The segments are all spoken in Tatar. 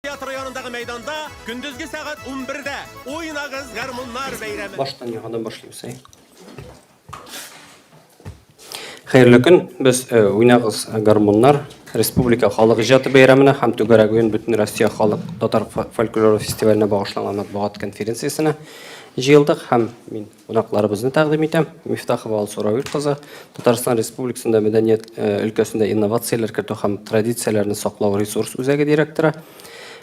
Театр янындагы мәйданда күндүзгү саат 11-дә Уйнагыз гармуннар бәйрәме. Баштан яңадан башлыйбыз. Хәерле көн. Без Уйнагыз гармуннар Республика халык иҗаты бәйрәменә һәм Түгәрәк бөтен Россия халык татар фольклоры фестиваленә багышланган матбугат конференциясенә җыелдык һәм мин кунакларыбызны тәкъдим итәм. Мифтахова Алсуравил кызы, Татарстан Республикасында мәдәният өлкәсендә инновацияләр кертү һәм традицияләрне саклау ресурс үзәге директоры.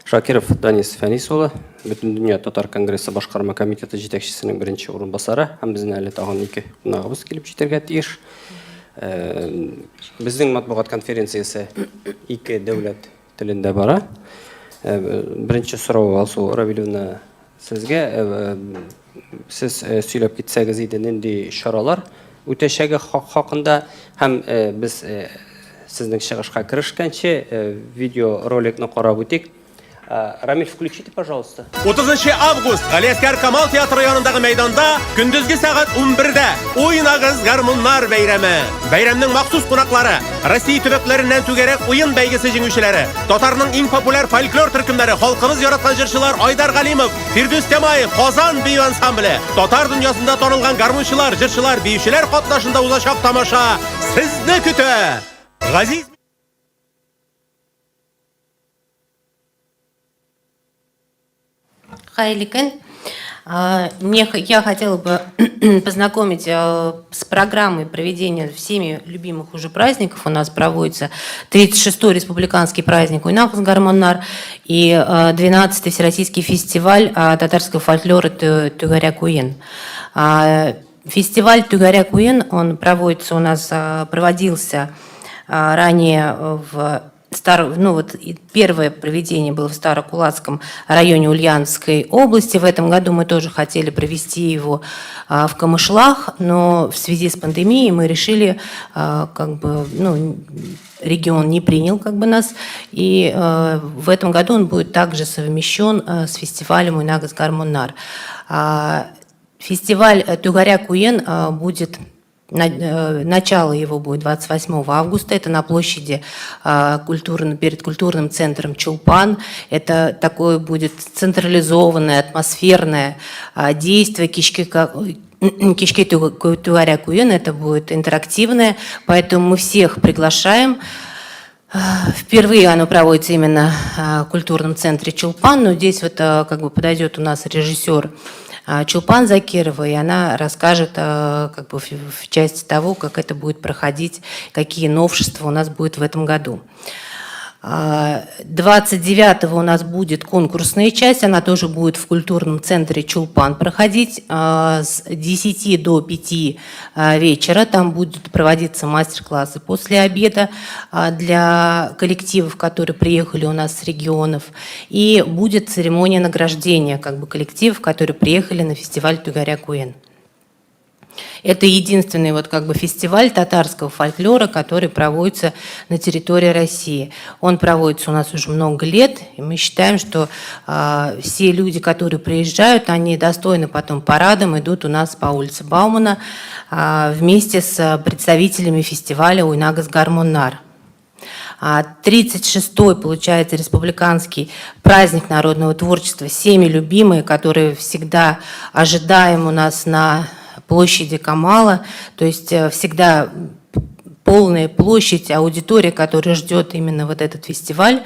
Шакиров Данис Фәнисулы, Бөтен дөнья татар конгрессы башкарма комитеты җитәкчесенең беренче урынбасары һәм безнең әле тагын 2 кунагыбыз килеп җитәргә тиеш. Безнең матбугат конференциясе 2 дәүләт телендә бара. Беренче сорау Алсу Равиловна сезгә, сез сөйләп китсәгез иде, нинди чаралар үтәчәге хакында һәм без сезнең чыгышка керешкәнче видеороликны карап үтик. Рамиль, включите, пожалуйста. 30 август Галиәскәр Камал театры янындагы мәйданда күндүзгү саат 11-дә Уйнагыз гармуннар бәйрәме. Бәйрәмнең махсус кунаклары Россия төбәкләреннән түгәрәк уен бәйгесе җиңүчеләре, татарның иң популяр фольклор төркемнәре, халкыбыз яраткан җырчылар Айдар Галимов, Фирдүс Темаев, Казан бию ансамбле, татар дөньясында танылган гармунчылар, җырчылар, биючеләр катнашында узачак тамаша сезне көтә. Газиз Хайликен. Я хотела бы познакомить с программой проведения всеми любимых уже праздников. У нас проводится 36-й республиканский праздник Уйнагыз гармуннар и 12-й всероссийский фестиваль татарского фольклора Түгәрәк уен. Фестиваль Түгәрәк уен, он проводится у нас, проводился ранее в первое проведение было в Старокулацком районе Ульяновской области. В этом году мы тоже хотели провести его в Камышлах, но в связи с пандемией мы решили, регион не принял нас, и в этом году он будет также совмещен с фестивалем Уйнагыз гармуннар. Фестиваль Түгәрәк уен будет... Начало его будет 28 августа. Это на площади перед культурным центром Чулпан. Это такое будет централизованное, атмосферное действие Кичке Түгәрәк уен. Это будет интерактивное, поэтому мы всех приглашаем. Впервые оно проводится именно в культурном центре Чулпан, но здесь подойдет у нас режиссер Чулпан Закирова, и она расскажет в части того, как это будет проходить, какие новшества у нас будет в этом году. 29-го у нас будет конкурсная часть, она тоже будет в культурном центре Чулпан проходить с 10 до 5 вечера. Там будут проводиться мастер-классы после обеда для коллективов, которые приехали у нас с регионов. И будет церемония награждения коллективов, которые приехали на фестиваль Түгәрәк уен. Это единственный фестиваль татарского фольклора, который проводится на территории России. Он проводится у нас уже много лет, и мы считаем, что все люди, которые приезжают, они достойно потом парадом идут у нас по улице Баумана вместе с представителями фестиваля Уйнагыз гармуннар. 36-й, получается, республиканский праздник народного творчества, всеми любимый, который всегда ожидаем у нас на площади Камала, то есть всегда полная площадь, аудитория, которая ждет именно этот фестиваль.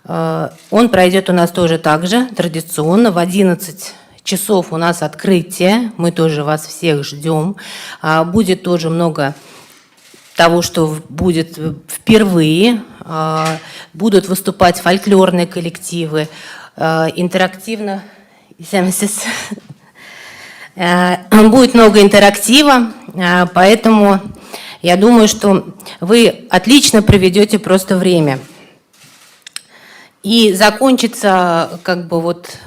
Он пройдет у нас тоже так же, традиционно, в 11 часов у нас открытие, мы тоже вас всех ждем. Будет тоже много того, что будет впервые, будут выступать фольклорные коллективы, интерактивно. Будет много интерактива, поэтому я думаю, что вы отлично проведете просто время. И закончится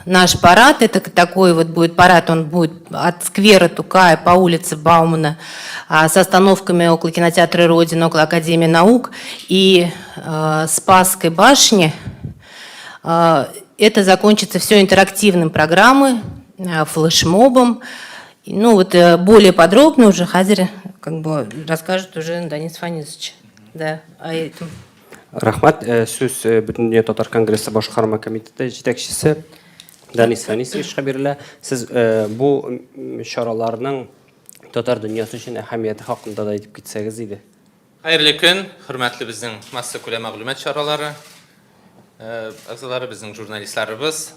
наш парад, это такой будет парад, он будет от сквера Тукая по улице Баумана с остановками около кинотеатра Родина, около Академии наук и Спасской башни. Это закончится все интерактивной программой, флешмобом. Более подробно уже Хазир расскажет уже Данис Фанисович. Да, о этом. Рахмат. Сүз Бүтүн Татар Конгрессы башкарма комитеты жетекчиси Данис Фанисовичка берилә. Сез бу чараларның татар дөньясы өчен әһәмияте хакында да әйтеп китсәгез иде. Xayrlı gün, hürmetli bizim massa kule məlumat çaraları, bizning jurnalistlarimiz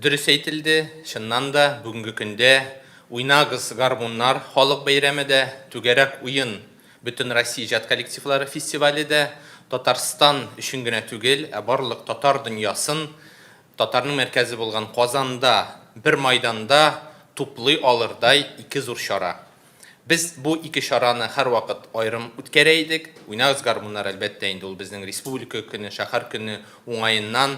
dürüst aytildi. Şundan da bugünkü gündə Uynağız Garmunlar Xalq Bayramıda tügerek uyun bütün Россия ijad kollektivlari festivalida Tatarstan üçün günə tügel barlıq tatar dünyasın Tatarның mərkəzi bolğan Qazanda bir maydanda toplu alırday iki zor şara. Biz bu iki şarаны hər vaxt ayrım ütkərəydik. Uynağız Garmunlar əlbəttə indi ol bizning respublika günü, şəhər günü oңайından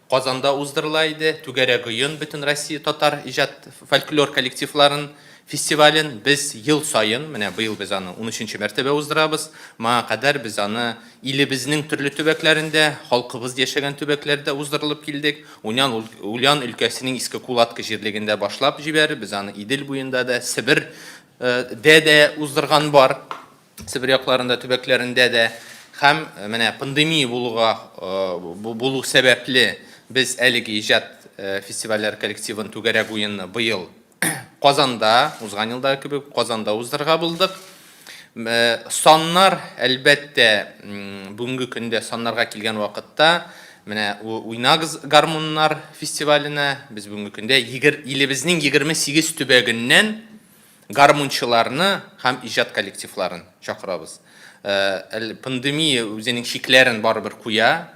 Qazanda uzdırılaydı. Tügerek uyun bütün Россия Tatar ijad folklor kollektivların festivalin biz yıl sayın, bu yıl biz anı 13-cü mərtəbə uzdırabız. Mağa qədər biz anı ilimizin türlü tübəklərində, halkımız yaşayan tübəklərdə uzdırılıb kildik. Ulyan ülkəsinin İski Kulatkı jirligində başlap jibəri, biz anı İdil buyunda da, Sibir de uzdırğan var. Sibir yaklarında tübəklərində də hem pandemiya buluq səbəbli biz əligi ijad festivaller kollektivin tügerek uyunu bu yıl Qazanda, uzgan yılda gibi Qazanda uzdırğa bulduk. Sonlar əlbəttə bugünkü gündə sonlarga kilgen vaqtda Uynağız Garmunlar festivaline biz bugünkü gündə ilimizin 28 tübəgindən garmunçılarını hem ijad kollektivlerin çakırabız. Pandemiya özünün şiklərin baribir kuya,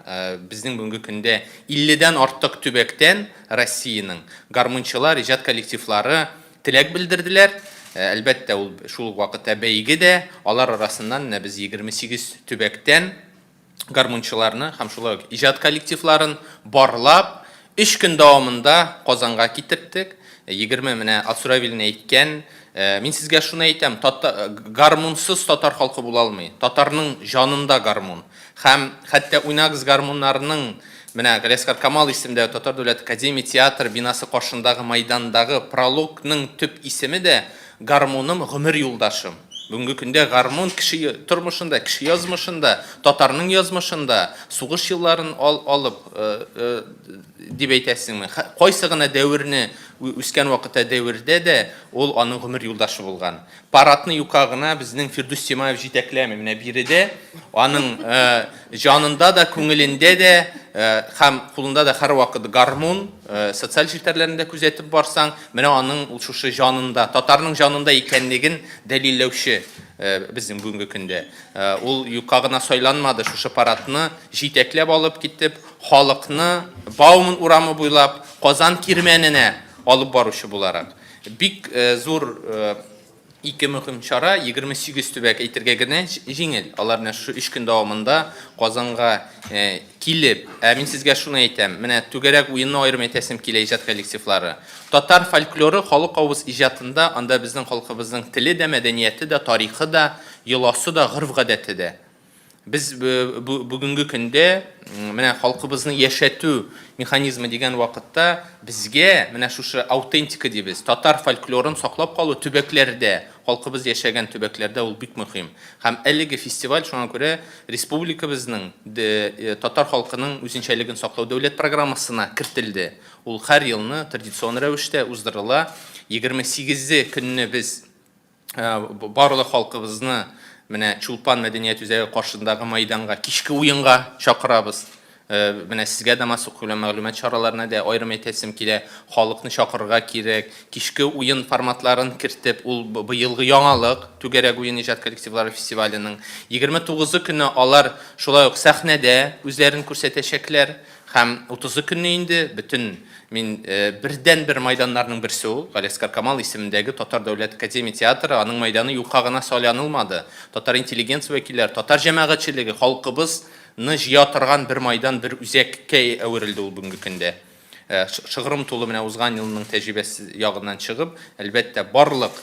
bizning bugünkü gündə 50'den artıq tübəkdən Rossiyanın garmunçılar, ijad kollektivləri tilək bildirdiler. Əlbəttə şul vaqtda bəygi də alar arasından biz 28 tübəkdən garmunçılarını, hem şulaq ijad kollektivlərin barlap 3 gün davamında Qazanga getirdik. 20 Asuravil'ne aytgan. Мен sizge şunu aytam, garmunsuz Tatar halkı bulalmay. Tatarның janında garmun. Hem hatta Uynağız garmunlarının Galeskar Kamal isimde Tatar Devlet Akademi Teatr binası qarşınдағы maydanдағы prologның tüp isimi de garmunum ömür yoldaşım. Bugünkü gündə garmun kişi turmuşunda, kişi yazmışında, Tatarның yazmışında, soğuş yılların alıp dip aytasыңmı? Qaysıgına dövrünü üsken vaqtda dövrdə də ol anın ömür yoldaşı bolğan. Paratны yuqağına bizning Firdus Simayev jitekləmi biri də anın janında da, көңелində də hem qulunda da hər vaqt garmun sosial şirkətlərində күзәтеп барсаң, anın şuşu janında, Tatarның janında ikənligin dəlilləүче bizim bugünkü gündə. Ol yuqağına soylanmadı, şuşu paratны jitekləb alıb gitib, халыкны Baumun uramı boylap Qazan kirmenine alıp barışı bularak. Bik zor iki mühim şara 28 tübək etirgegine jingil. Alar şu 3 gün davamında Qazanga kilip, min sizge şunu aytam, tügerek uyunu ayrım etesim kile ijad kollektivlari. Tatar folkloru xalq avuz ijadında, anda bizning xalqımızın tili de, medeniyeti de, tarixi de, yılası da, g'ırv gadeti de. Biz bugünkü gündə xalqımızın yaşatı mexanizmi degan vaqtda bizge şuşu autentika deybiz. Tatar folklorun saqlab qalı tübəklərdə, xalqımız yaşayan tübəklərdə ol bik mühim. Hem əligi festival şuna görə respublikamızın Tatar xalqının özünçəligini saqlaw dövlət proqrammasına kirtildi. Ol hər yılını tradision rəvişdə uzdırıla. 28 gününü biz barlıq xalqımızını Чулпан мәдениет үзәге қаршындағы майданға, кешкі ойынға шақырабыз. Sizге de masuk kule мәгълүмат çaralarına da ayrım etesim kile, халыкны шақырға керек, кешкі ойын форматларын кіртіп, ул быйылғы яңалык, Tügerek Uyun ijad kollektivлары фестивалінің 29 күні алар шулай ук сәхнәдә үзләрен күрсәтәчәкләр, һәм 30 күнне инде bütün birden bir майданларның берсе ул, Галескар Камал исемендәге Татар Дәүләт Академия театры, аның майданы юкагына салянылмады. Татар интеллигенция вәкилләре, татар җәмәгатьчелеге, халкыбызны җыя торган bir майдан, bir үзәккә әверелде ул бүгенге көндә. Шыгрым тулы узган елның тәҗрибәсе ягыннан чыгып, әлбәттә барлык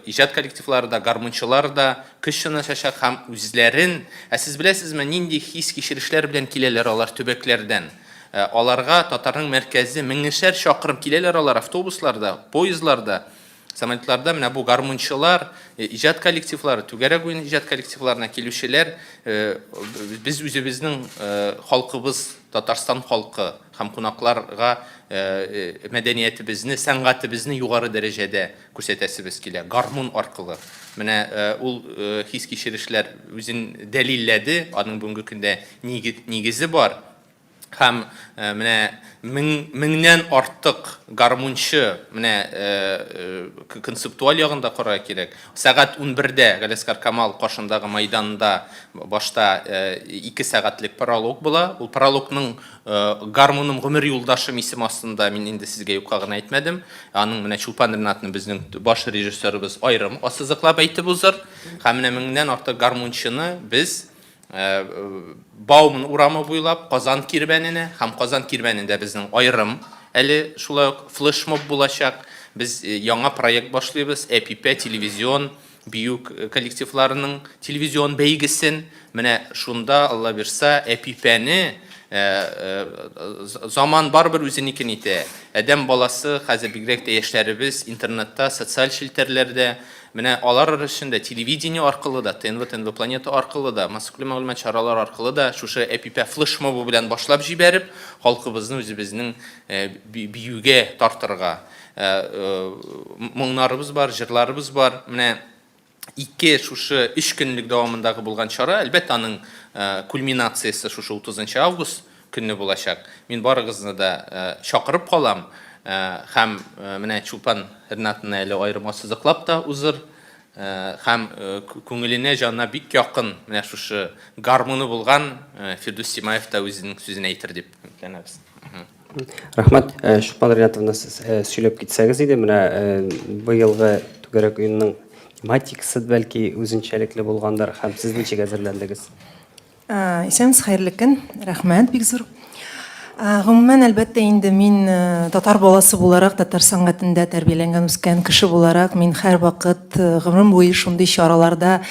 ijad коллективлары да, гармунчылар да көч чынашачак һәм үзләрен, сез беләсезме, нинди хис кичерешләр белән киләләр алар төбәкләрдән. Аларга Татарның мәркәзе 1000-шәр чакрым киләләр алар автобусларда, поездларда. Самолетларда менә бу гармунчылар, иҗат коллективлары, түгәрәк уен иҗат коллективларына килүчеләр, без үзебезнең халкыбыз, Татарстан халкы һәм кунакларга мәдәниятебезне, сәнгатебезне югары дәрәҗәдә күрсәтәсебез килә, гармун аркылы. Менә ул хис кичерешләр үзен дәлилләде, аның бүгенге көндә нигезе бар. Һәм менә меңнән артык гармунчы менә концептуаль ягында карарга кирәк. Сәгать 11-дә Галиәскәр Камал каршындагы мәйданда башта 2 сәгатьлек пролог була. Ул прологның гармуным гомер юлдашым исем астында мин инде сезгә юкка гына әйтмәдем. Аның менә Чулпан Ринатны безнең баш режиссерыбыз айрым ассызыклап әйтеп узыр. Һәм менә меңнән артык гармунчыны без Баумын урамы буйлап Казан кирбәненә һәм Казан кирбәнендә безнең айрым әле шулай флешмоб булачак. Без яңа проект башлыйбыз. ЭПП телевизион бию коллективларының телевизион бәйгесен. Менә шунда Алла бирсә ЭППне заман барбер үзенекен итә. Адәм баласы хәзер бигрәк тә яшьләребез интернетта, социаль челтәрләрдә менә алар өчен телевидение аркылы да, ТНВ Планета аркылы да, массакүлем мәгълүмат чаралары аркылы да шушы ЭПП флешмобы белән башлап җибәреп, халкыбызны үзебезнең биюгә тартырга. Моңнарыбыз бар, җырларыбыз бар. Менә 3 көнлек дәвамындагы булган чара, әлбәттә аның кульминациясе шушы 30 август көнне булачак. Мин барыгызны да чакырып калам. Һәм менә Чулпан Ринатны әле айрым ассызыклап та узыр. Һәм күңеленә җанына бик якын менә шушы гармуны булган Фирдус Симаев та үзенең сүзен әйтер дип үмитләнәбез. Рәхмәт. Чулпан Ринатовна, сез сөйләп китсәгез иде, менә быелгы түгәрәк уенның тематикасы бәлки үзенчәлекле булгандыр һәм сез ничек әзерләндегез? Исәнмез, хәерле көн. Рәхмәт, бик зур. Гомумән, әлбәттә, инде мин татар баласы буларак, татар сәнгатендә тәрбияләнгән үскән кеше буларак, мин һәр вакыт гомерем буе шундый чараларда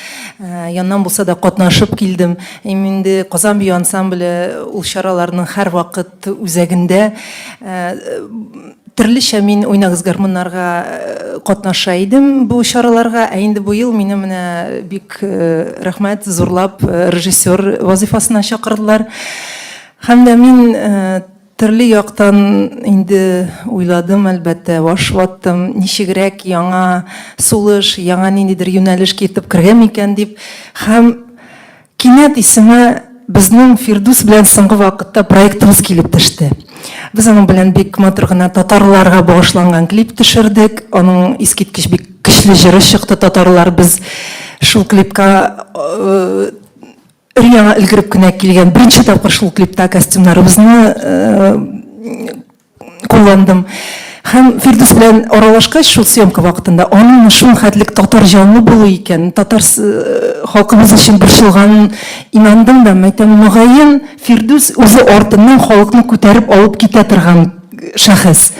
яннан булса да катнашып килдем. Инде Казан бию ансамбле ул чараларның һәр вакыт үзәгендә төрлечә мин уйнагыз гармуннарга катнаша идем бу чараларга. Инде бу ел мине менә бик рәхмәт зурлап режиссер вазифасына чакырдылар. Һәм дә мин төрле яктан инде уйладым, әлбәттә, баш ваттым, ничегрәк яңа сулыш, яңа ниндидер юнәлеш китеп кергән икән дип. Һәм кинәт исеме безнең Фирдус белән соңгы вакытта проектыбыз килеп төште. Без аның белән бик матур гына татарларга багышланган клип төшердек. Аның искиткеч бик көчле җыры чыкты, татарлар. Без шул клипка өр-яңа өлгереп кенә килгән беренче тапкыр шул клипта костюмнарыбызны кулландым. Һәм Фирдус белән аралашкач шул съемка вакытында аның шул хәтлек татар җанлы булу икән, татар халкыбыз өчен борчылганын инандым да, мәйтәм, мөгаен Фирдус үзе артыннан халыкны күтәреп алып китә торган шәхес.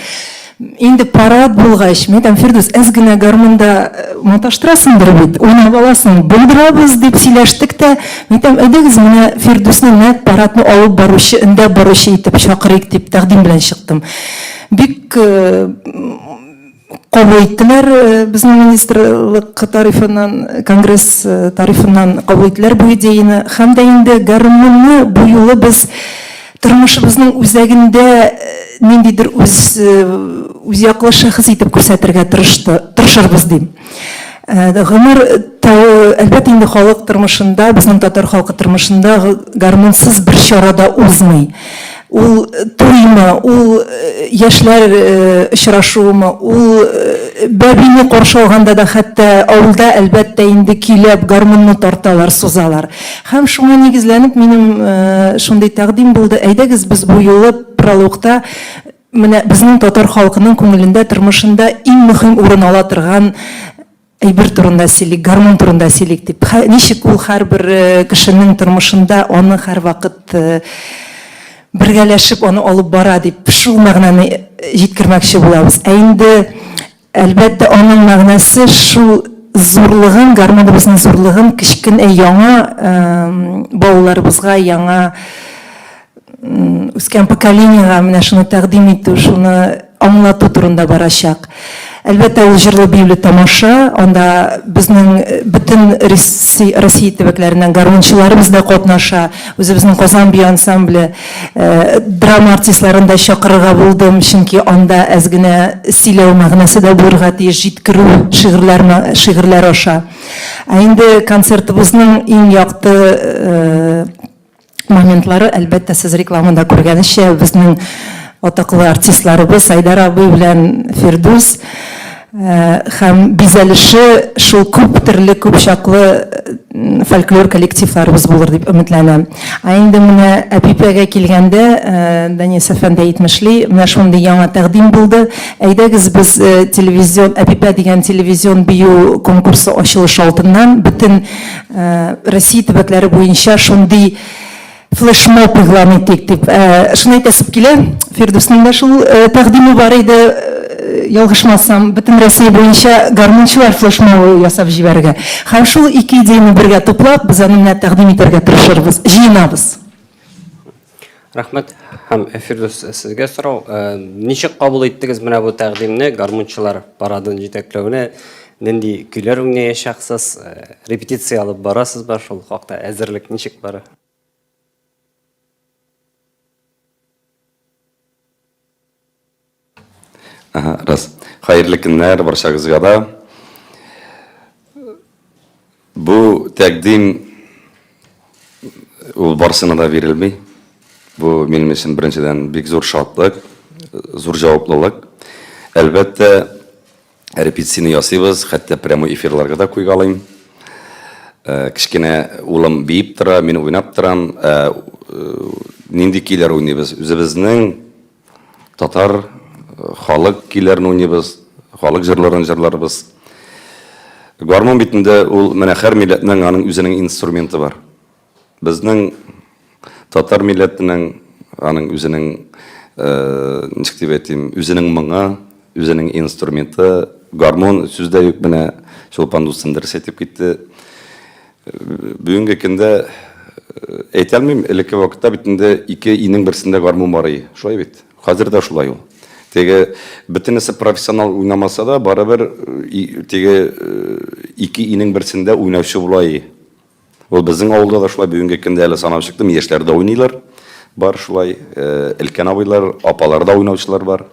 Инде парад булгач, мәйтәм, Фирдус, әз генә гармунда маташтырасыңдыр бит, уйнап аласың, булдырабыз дип сөйләштек тә, мәйтәм, әйдәгез менә Фирдусны нәкъ парадны алып баручы, өндәп баручы итеп чакырыйк дип тәкъдим белән чыктым. Бик кабул иттеләр, безнең министрлык тарифыннан, конгресс тарифыннан кабул иттеләр бу идеяны. Һәм дә инде гармунны бу юлы без тормышыбызның үзәгендә ниндидер үзяклы шәхес итеп күрсәтергә тырышырбыз дим. Гомер, әлбәттә, инде халык тормышында, безнең татар халкы тормышында гармунсыз бер чарада узмый. Ул туймы, ул яшьләр очрашуымы, ул бәбине каршы алганда да хәтта авылда әлбәттә инде килеп гармунны тарталар, сузалар. Һәм шуңа нигезләнеп минем шундый тәкъдим булды. Әйдәгез без бу юлы прологта менә безнең татар халкының күңелендә, тормышында иң мөһим урын ала торган әйбер турында сөйлик, гармун турында сөйлик дип. Ничек ул һәрбер кешенең тормышында аны һәр вакыт бергәләшеп аны алып бара дип шул мәгънәне җиткермәкче булабыз. Инде әлбәттә аның мәгънәсе шул зурлыгын, гармоныбызның зурлыгын кичкенә яңа балаларыбызга, яңа үскән поколениягә менә шуны тәкъдим итү, шуны аңлату турында барачак. Әлбәттә, ул җырлы биюле тамаша, анда безнең бөтен Россия төбәкләреннән гармунчыларыбыз да катнаша, үзебезнең Казан бию ансамбле, драма артистларын да чакырырга булдым, чөнки анда әз генә сөйләү мәгънәсе дә булырга тиеш, җиткерү шигырьләр аша. Ә инде концертыбызның иң якты моментлары, әлбәттә, сез рекламада күргәнчә, безнең атаклы артистларыбыз Айдар абый белән Фирдус һәм бизәлеше шул күп төрле, күп чаклы фольклор коллективларыбыз булыр дип үмитләнәм. Ә инде менә Әпипәгә килгәндә, Данис әфәнде әйтмешли, менә шундый яңа тәкъдим булды. Әйдәгез без телевизион, Әпипә дигән телевизион бию конкурсы ачылыш алдыннан бөтен Россия төбәкләре буенча шундый флешмоб игълан иттек дип. Шуны әйтәсеп килә, Фирдусның да шул тәкъдиме бар иде, ялгышмасам, бөтен Россия буенча гармунчылар флешмобы ясап җибәргә. Һәм шул ике идеяны бергә туплап, без аны менә тәкъдим итәргә тырышырбыз, җыенабыз. Рәхмәт. Һәм Фирдус, сезгә сорау, ничек кабул иттегез менә бу тәкъдимне, гармунчылар парадын җитәкләүне, нинди көйләр уйнаячаксыз, репетиция алып барасызбы, шул хакта әзерлек ничек бара? Рас. Хайырлы көннәр барчагызга да. Бу тәкъдим ул барсына да бирелми. Бу минем өчен беренчедән бик зур шатлык, зур җаваплылык. Әлбәттә, репетицияны ясыйбыз, хәтта прямой эфирларга да куйгалыйм. Кичкенә улым биеп тора, мин уйнап торам. Нинди көйләр уйныйбыз? Үзебезнең татар халык көйләрен уйныйбыз, халык җырларын җырларбыз. Гармун битендә ул менә һәр милләтнең аның үзенең инструменты бар. Безнең татар милләтенең аның үзенең ничек дип әйтим, үзенең моңа, үзенең инструменты. Гармун сүздә юк, менә Чулпан дустым дөрес әйтеп китте. Бүгенге көндә әйтә алмыйм, элекке вакытта битендә ике инең берсендә гармун бар иде. Шулай бит. Хәзер дә шулай ул. Теге бөтенесе профессионал уйнамаса да, барыбер теге ике инең берсендә уйнаучы була иде. Ул безнең авылда да шулай, бүгенге көндә әле санап чыктым, яшьләр дә уйныйлар. Бар шулай, өлкән абыйлар, апалар да уйнаучылар бар.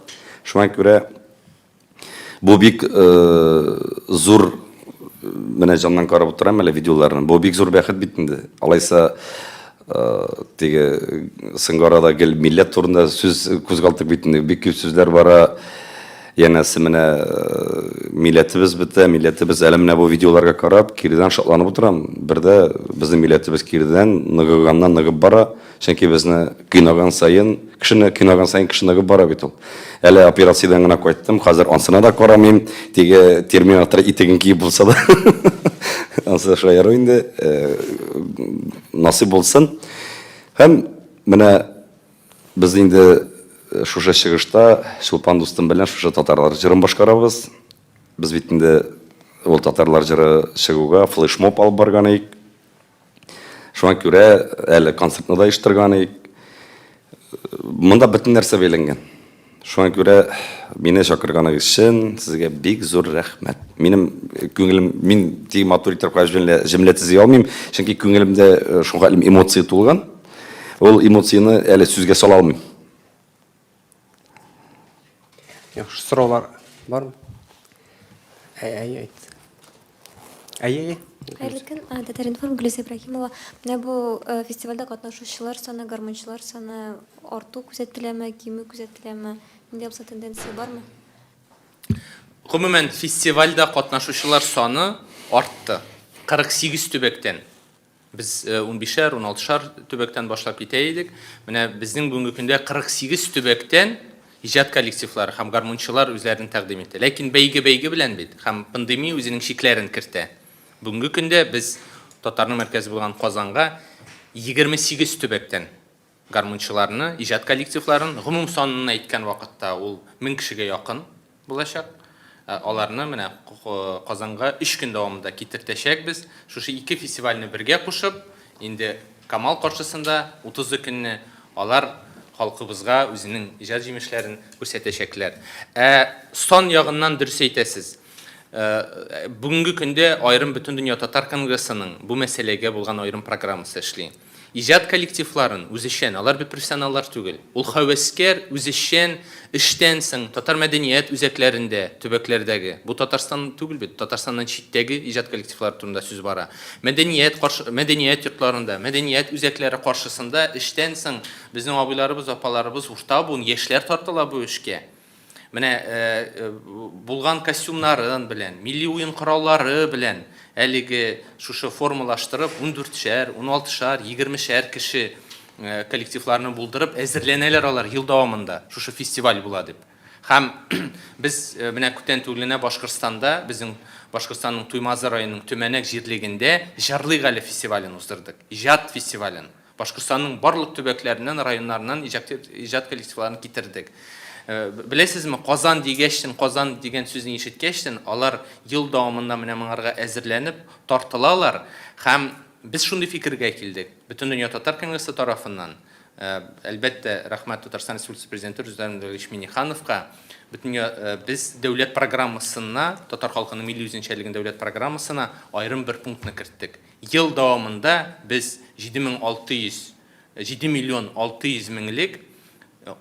Шуңа күрә бу бик зур, менә җаннан карап утырам әле видеоларны. Бу бик зур бәхет бит инде. Алайса теге сыңгарада гел милләт турында сүз күзгалтык бит инде. Бик күп сүзләр бара. Янәсе менә милләтебез бетә, милләтебез әле менә бу видеоларга карап, кирдән шатланып утырам. Бердә безнең милләтебез кирдән ныгыганнан ныгып бара. Чөнки безне кыйнаган сайын, кешене кыйнаган сайын кеше ныгып бара бит ул. Әле операциядән гына кайттым, хәзер ансына да карамыйм. Теге терминатор итеген киеп булса да. Ансы шаяру инде. Насыйп булсын. Һәм менә без инде шушы чыгышта Чулпан дустым белән шушы татарлар җырын башкарабыз. Без бит инде ул татарлар җыры чыгуга флешмоб алып барган идек. Шуңа күрә әле концертны да оештырган идек. Монда бөтен нәрсә бәйләнгән. Шуңа күрә мине чакырганыгыз өчен сезгә бик зур рәхмәт. Минем күңелем, мин тиң матур итеп җөмлә төзи алмыйм, чөнки күңелемдә шуңа эмоция тулган. Ул эмоцияны әле сүзгә сала алмыйм. Яхшы сораулар бармы? Әйт. Хәерле көн, Татар-Информ Гөлүзә Ибраһимова. Менә бу фестивальдә катнашучылар саны, гармунчылар саны арту күзәтеләме, кимү күзәтеләме? Нинди булса тенденция бармы? Гомумән фестивальдә катнашучылар саны артты. 48 төбәктән. Без 15-шәр, 16-шәр төбәктән башлап китә идек. Менә безнең бүгенге көндә 48 төбәктән иҗат коллективлары һәм гармунчылар үзләрен тәкъдим итә. Ләкин бәйге белән бит, һәм пандемия үзенең шикләрен кертә. Бүгенге көндә без татарның мәркәзе булган Казанга 28 төбәктән гармунчыларны, иҗат коллективларын, гомум санын әйткән вакытта ул 1000 кешегә якын булачак. Аларны менә Казанга 3 көн дәвамында китертәчәкбез. Шушы ике фестивальне бергә кушып, инде Камал каршысында 30 көнне алар халкыбызга үзенең иҗат җимешләрен күрсәтәчәкләр. Сон ягыннан дөрес әйтәсез. Бүгенге көндә айрым бөтен дөнья татар конгрессының бу мәсьәләгә булган айрым программасы эшли. Иҗат коллективларын үзешчән, алар бит профессионаллар түгел. Ул хәвәскәр үзешчән эштән соң татар мәдәният үзәкләрендә, төбәкләрдәге, бу Татарстан түгел бит, Татарстаннан читтәге иҗат коллективлар турында сүз бара. Мәдәният йортларында, мәдәният үзәкләре каршысында эштән соң безнең абыйларыбыз, апаларыбыз урта буын яшьләр тартыла бу эшкә. Менә булган костюмнарын белән, милли уен кораллары белән әлеге шушы формалаштырып 14шәр, 16шәр, 20шәр кеше коллективларны булдырып әзерләнәләр алар ел дәвамында. Шушы фестиваль була дип. Һәм без менә күптән түгел Башкортстанда, безнең Башкортстанның Туймазы районының Төмәнәк җирлегендә Җырлый Гали фестивален уздырдык. Иҗат фестивален. Башкортстанның барлык төбәкләреннән, районнарыннан иҗат коллективларын китердек. Беләсезме, Казан дигәчтен, Казан дигән сүзне ишеткәчтен, алар ел дәвамында менә моңарга әзерләнеп тартылалар. Һәм без шундый фикергә килдек. Бөтен дөнья татар конгрессы тарафыннан, әлбәттә, рәхмәт Татарстан Республикасы Президенты Рөстәм Миңнехановка, без дәүләт программасына, татар халкының милли үзенчәлеген дәүләт программасына айрым бер пунктны керттек. Ел дәвамында без 7 миллион 600 меңлек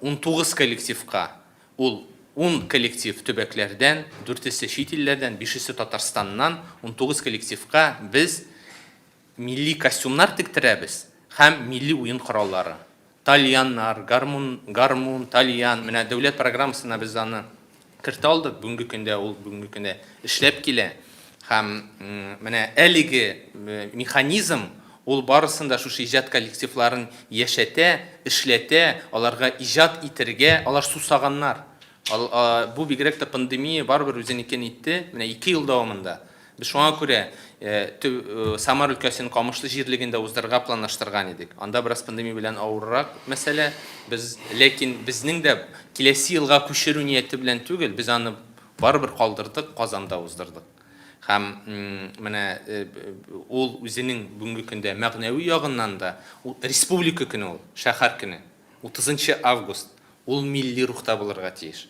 19 коллективка, ул 10 коллектив төбәкләрдән, 4-се чит илләрдән, 5-се Татарстаннан 19 коллективка без милли костюмнар тиктерәбез һәм милли уен кораллары. Тальяннар, гармун, тальян, менә дәүләт программасына без аны кертә алдык. Бүгенге көндә эшләп килә. Һәм менә әлеге механизм ул барысында шушы иҗат коллективларын яшәтә, эшләтә, аларга иҗат итәргә, алар сусаганнар. Бу бигрәк тә пандемия барбер үзенекен итте, менә 2 ел дәвамында. Без шуңа күрә Самар өлкәсенең Камышлы җирлегендә уздырырга планлаштырган идек. Анда бераз пандемия белән авыррак мәсьәлә, ләкин безнең дә киләсе елга күчерү нияте белән түгел, без аны барбер калдырдык, Казанда уздырдык. Һәм менә ул үзенең бүгенге көндә мәгънәви ягыннан да республика көне ул, шәһәр көне, 30 август, ул милли рухта булырга тиеш.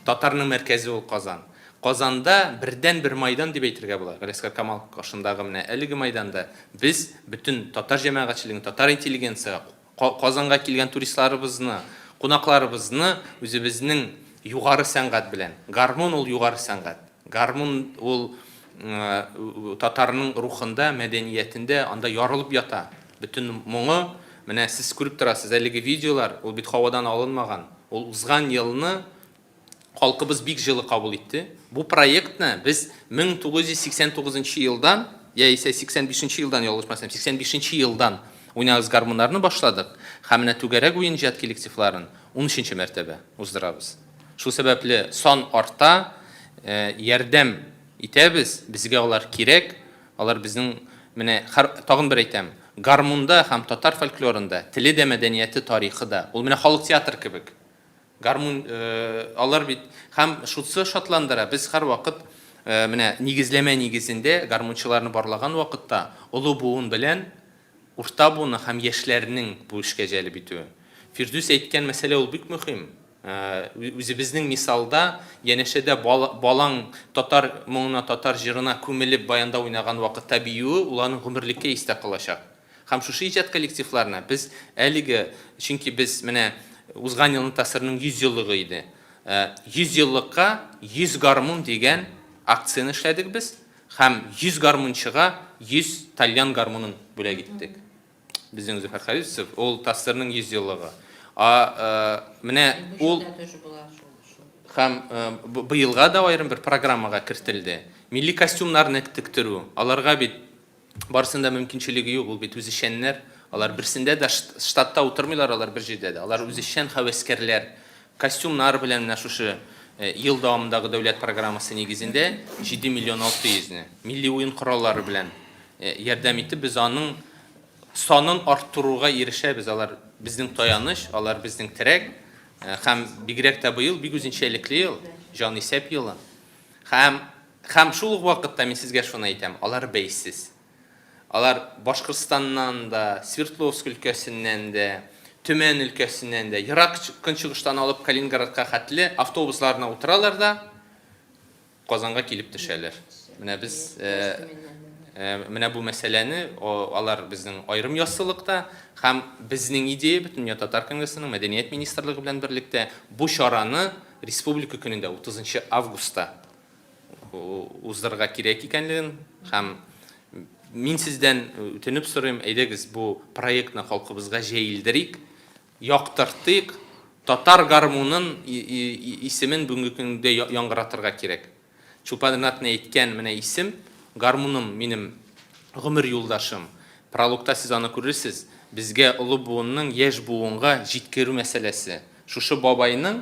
Татарның мәркәзе ул Казан. Казанда бердән-бер майдан дип әйтергә була. Галиәскәр Камал каршындагы менә әлеге майданда без бөтен татар җәмәгатьчелеген, татар интеллигенция, Казанга килгән туристларыбызны, кунакларыбызны үзебезнең югары сәнгать белән. Гармун ул югары сәнгать. Гармун ул татарның рухында, мәдәниятендә анда ярылып ята. Бөтен моңы, менә сез күреп торасыз, әлеге видеолар, ул бит һавадан алынмаган. Ул узган елны халкыбыз бик җылы кабул итте. Бу проектны без 1989 елдан, яисә 85 елдан, ялгышмасам, 85 елдан уйнагыз гармуннарны башладык. Һәм менә түгәрәк уен иҗат коллективларын 13 мәртәбә уздырабыз. Шул сәбәпле сан арта, ярдәм итәбез, безгә алар кирәк. Алар безнең менә тагын бер әйтәм, гармунда һәм татар фольклорында теле дә, мәдәнияте, тарихы да. Ул менә халык театры кебек. Гармун алар бит һәм шутсы шатландыра. Без һәр вакыт менә нигезләмә нигезендә гармунчыларны барлаган вакытта олы буын белән урта буыны һәм яшьләрнең бу эшкә җәлеп итүе. Фирдүс әйткән мәсьәлә ул бик мөһим. Үзебезнең мисалда янәшәдә балаң татар моңына, татар җырына күмелеп баянда уйнаган вакытта биюе уларның гомерлеккә истә калачак. Һәм шушы иҗат коллективларына без әлеге, чөнки без менә узган елның тасырының 100 еллыгы иде. 100 еллыкка 100 гармун дигән акцияны эшләдек без һәм 100 гармунчыга 100 тальян гармунын бүләк иттек. Безнең Зөфәр Харисов, ул тасырның 100 еллыгы. Менә ул һәм быелга да аерым бер программага кертелде. Милли костюмнарны тиктерү. Аларга бит барсында мөмкинчелеге юк, ул бит үзешчәннәр. Алар берсендә дә штатта утырмыйлар, алар бер җирдә дә. Алар үзешчән хәвәскәрләр. Костюмнар белән менә шушы ел дәвамындагы дәүләт программасы нигезендә 7 миллион 600-ны милли уен кораллары белән ярдәм итеп без аның санын арттыруга ирешәбез. Алар безнең таяныш, алар безнең терәк. Һәм бигрәк тә быел бик үзенчәлекле ел, җанисәп елы. Һәм шул ук вакытта мин сезгә шуны әйтәм, алар бәйсез. Алар Башкортстаннан да, Свердловск өлкәсеннән дә, Төмен өлкәсеннән дә, Ирак көнчыгыштан алып Калининградка хәтле автобусларына утыралар да Казанга килеп төшәләр. Менә без менә бу мәсьәләне алар безнең аерым яссылыкта һәм безнең идея бөтен Татар Конгрессының Мәдәният министрлыгы белән берлектә бу чараны республика көнендә 30 августта уздырырга кирәк икәнлеген һәм мин сездән үтенеп сорыйм, әйдәгез бу проектны халкыбызга җәелдерик, яктыртыйк, татар гармунын исемен бүгенге көндә яңгыратырга кирәк. Чулпан Ринатның әйткән менә исем, гармуным минем гомер юлдашым. Прологта сез аны күрерсез, безгә улы буынның яшь буынга җиткерү мәсьәләсе. Шушы бабайның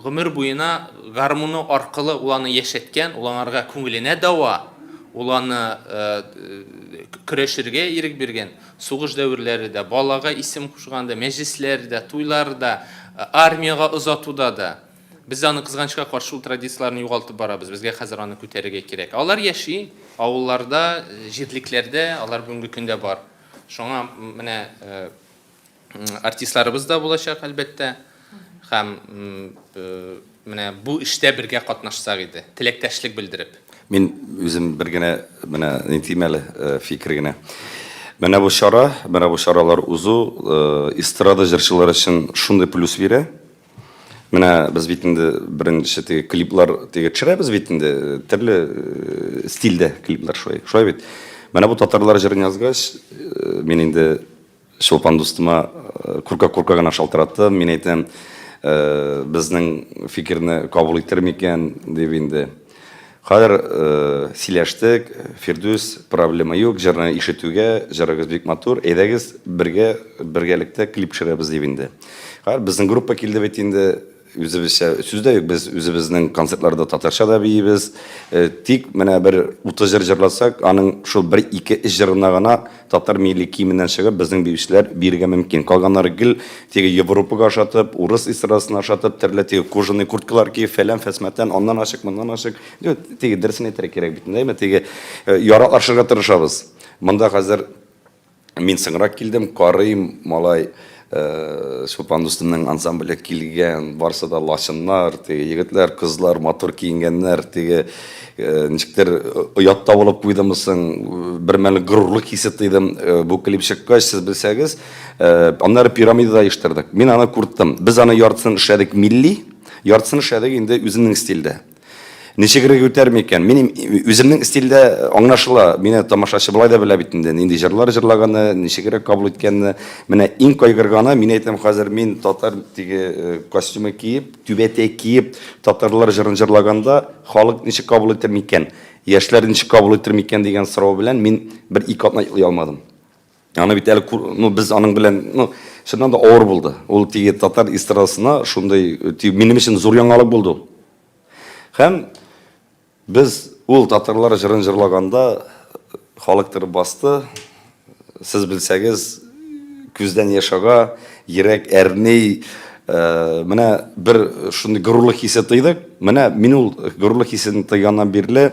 гомер буена гармуны аркылы уланы яшәткән, уларга күңеленә дава, уланы көрәшергә ирек биргән, сугыш дәверләрендә, балага исем кушканда, мәҗлесләрдә, туйларда, армияга озатуда да без аны кызганычка каршы традицияларны югалтып барабыз. Безгә хәзер аны күтәрергә кирәк. Алар яши, авылларда, җирлекләрдә, алар бүгенге көндә бар. Шуңа менә артистларыбыз да булачак әлбәттә. Һәм менә бу эштә бергә катнашсак иде, теләктәшлек белдереп. Мин үзем бер генә менә нитимәле фикер генә. Менә бу чаралар узу эстрада җырчылары өчен шундый плюс бирә. Менә без бит инде беренче теге клиплар теге төшерәбез бит инде төрле стильдә клиплар шулай бит. Менә бу татарлар җырын язгач, мин инде Чулпан дустыма курка гына шалтыраттым. Мин әйтәм, безнең фикерне кабул итер микән дип инде. Хәзер сөйләштек, Фирдүс, проблема юк, җырны ишетүгә, җырыгыз бик матур, әйдәгез бергәлектә клип төшерәбез дип инде. Хәзер безнең группа килде бит инде, үзебезчә сүздә юк, без үзебезнең концертларда татарча да биебез. Тик менә бер 30 җыр җырласак, аның шул 1-2 җырына гына татар милли киеменнән чыгып безнең биючеләр бирергә мөмкин. Калганнары гел теге Европага ашатып, урыс эстрадасына ашатып, төрле теге кожаный курткалар киеп, фәлән фәсмәтән, аннан ашык, моннан ашык. Теге дөресен әйтергә кирәк бит инде, теге яраклашырга тырышабыз. Монда хәзер мин соңрак килдем, карыйм, малай Чулпан дустымның ансамбле килгән, барсы да лачыннар, теге егетләр, кызлар, матур киенгәннәр, теге ничектер оятта булып куйдымсың, бер мәл горурлык хисе тойдым. Бу клип чыккач, сез белсәгез, аннары пирамидада иштердек. Мин аны күрдем. Без аны яртысын эшләдек милли, яртысын эшләдек инде үземнең стильдә. Ничегрәк үтәр микән? Мин үземнең стильдә аңлашыла. Мине тамашачы булай да белә бит инде. Нинди җырлар җырлаганы, ничегрәк кабул иткәнне. Менә иң кайгырганы, мин әйтәм, хәзер мин татар теге костюмы киеп, түбәтә киеп, татарлар җырын җырлаганда, халык ничек кабул итер микән? Яшьләр ничек кабул итер микән дигән сорау белән мин бер ике атна йоклый алмадым. Аны бит әле, без аның белән, шуннан да авыр булды. Ул теге татар эстрадасына шундай, минем өчен зур яңалык булды. Һәм biz ул татарлар җырын җырлаганда халыктыр басты. Сез белсәгез, күздән яшага, йөрәк әрней, менә бер шундый горурлык хисе тойдык. Менә мин ул горурлык хисен тойганнан бирле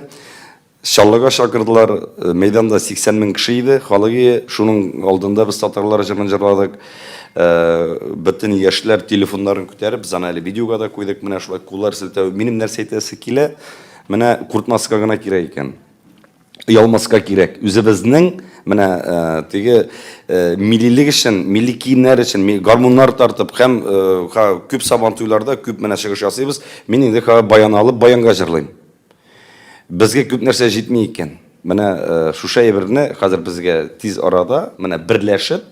Чаллыга шакырдылар, мәйданда 80 мең кеше иде, халыгы шуның алдында без татарлар җырын җырладык. Бөтен яшьләр телефоннарын күтәреп, без аны әле видеога да куйдык, менә шулай куллар селтәү. Минем нәрсә әйтәсе килә? Менә куртмаска гына кирәк икән. Ялмаска кирәк. Үзебезнең менә теге миллилек өчен, милли киемнәр өчен гармуннар тартып һәм күп сабан туйларда күп менә чыгыш ясыйбыз. Мин инде баян алып, баянга җырлыйм. Безгә күп нәрсә җитми икән. Менә шуша әйберне хәзер безгә тиз арада менә берләшеп,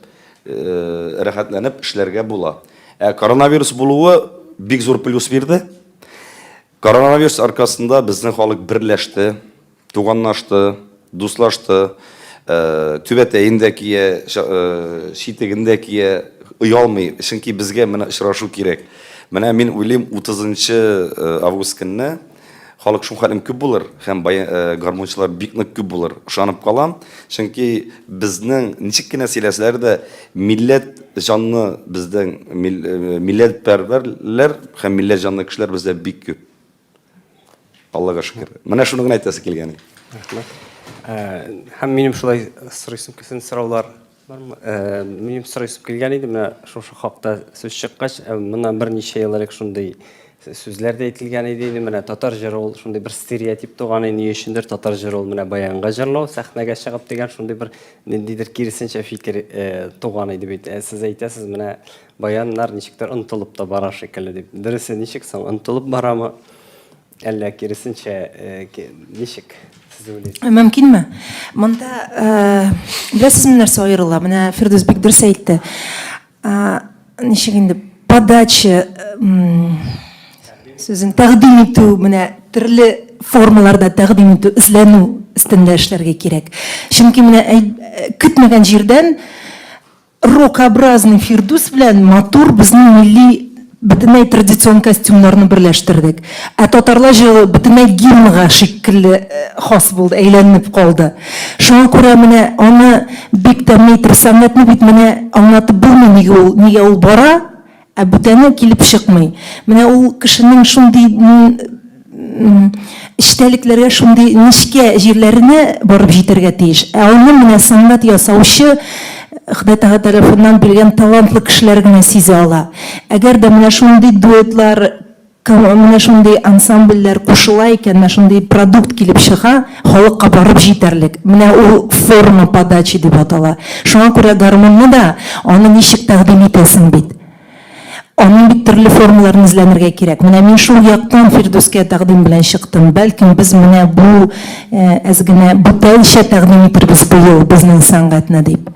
рәхәтләнеп эшләргә була. Коронавирус булуы бик зур плюс бирде. Коронавирус аркасында безнең халык берләште, туганлашты, дуслашты, түбәтәендә кие, читегендә кие, уялмый, чөнки безгә менә очрашу кирәк. Менә мин уйлыйм, 30 август көнне халык шул хәлем күп булыр, һәм гармончылар бик нык күп булыр. Ышанып калам, чөнки безнең ничек кенә сөйләсәләр дә милләт җанны бездән милләт пәрвәрләр һәм милләт җанны кешеләр бездә бик күп. Аллага шөкер. Менә шуны гына әйтәсе килгән. Һәм минем шулай сорыйсым кесен сораулар Минем сұрайсып келген еді, мына шошы хақта сөз шыққаш, мұнан бірнеше ел элек шундай сөзлерде айтылған еді, мына татар жыры ол шундай бір стереотип туған не үшіндір татар жыры ол мына баянға жырлау, сахнаға шығып деген шундай бір нендейдір керісінше фикір туған еді бейт. Сіз айтасыз, мына баяннар нешіктер ұнтылып та бара шекілі деп. Дұрысы нешік соң ұнтылып барамы, әлі керісінше нешік? Мөмкинме? Монда білесіз мін нәрсе айырыла. Менә Фирдус бик дұрыс айтты. Нешік енді подача сөзін тәқдим ету, менә түрлі формаларда тәқдим ету, ізлену істінде эшләргә кирәк. Чөнки менә көтмәгән җирдән рок-образный Фирдус белән матур безнең милли бөтенләй традицион костюмнарны берләштердек. Татарлар җылы бөтенләй гимнга шикелле хас булды, әйләнеп калды. Шуңа күрә менә аны бик тәмле сәнгатьне бит менә аңлатып булмый, нигә ул бара, ә бүтәне килеп чыкмый. Менә ул кешенең шундый эчтәлекләргә, шундый нечкә җирләренә барып җитәргә тиеш. Ә аны менә сәнгать ясаучы Ходай тарафыннан биргән талантлы кешеләр генә сизә ала. Әгәр дә менә шундый дуэтлар, менә шундый ансамбльләр кушыла икән, менә шундый продукт килеп чыга, халыкка барып җитәрлек. Менә ул форма подачи дип атала. Шуңа күрә гармонны да аны ничек тәкъдим итәсең бит. Аның бит төрле формаларын эзләнергә кирәк. Менә мин шул яктан Фирдуска тәкъдим белән чыктым. Бәлкем без менә бу әзгенә бүтәнчә тәкъдим итербез бу безнең сәнгатьне дип.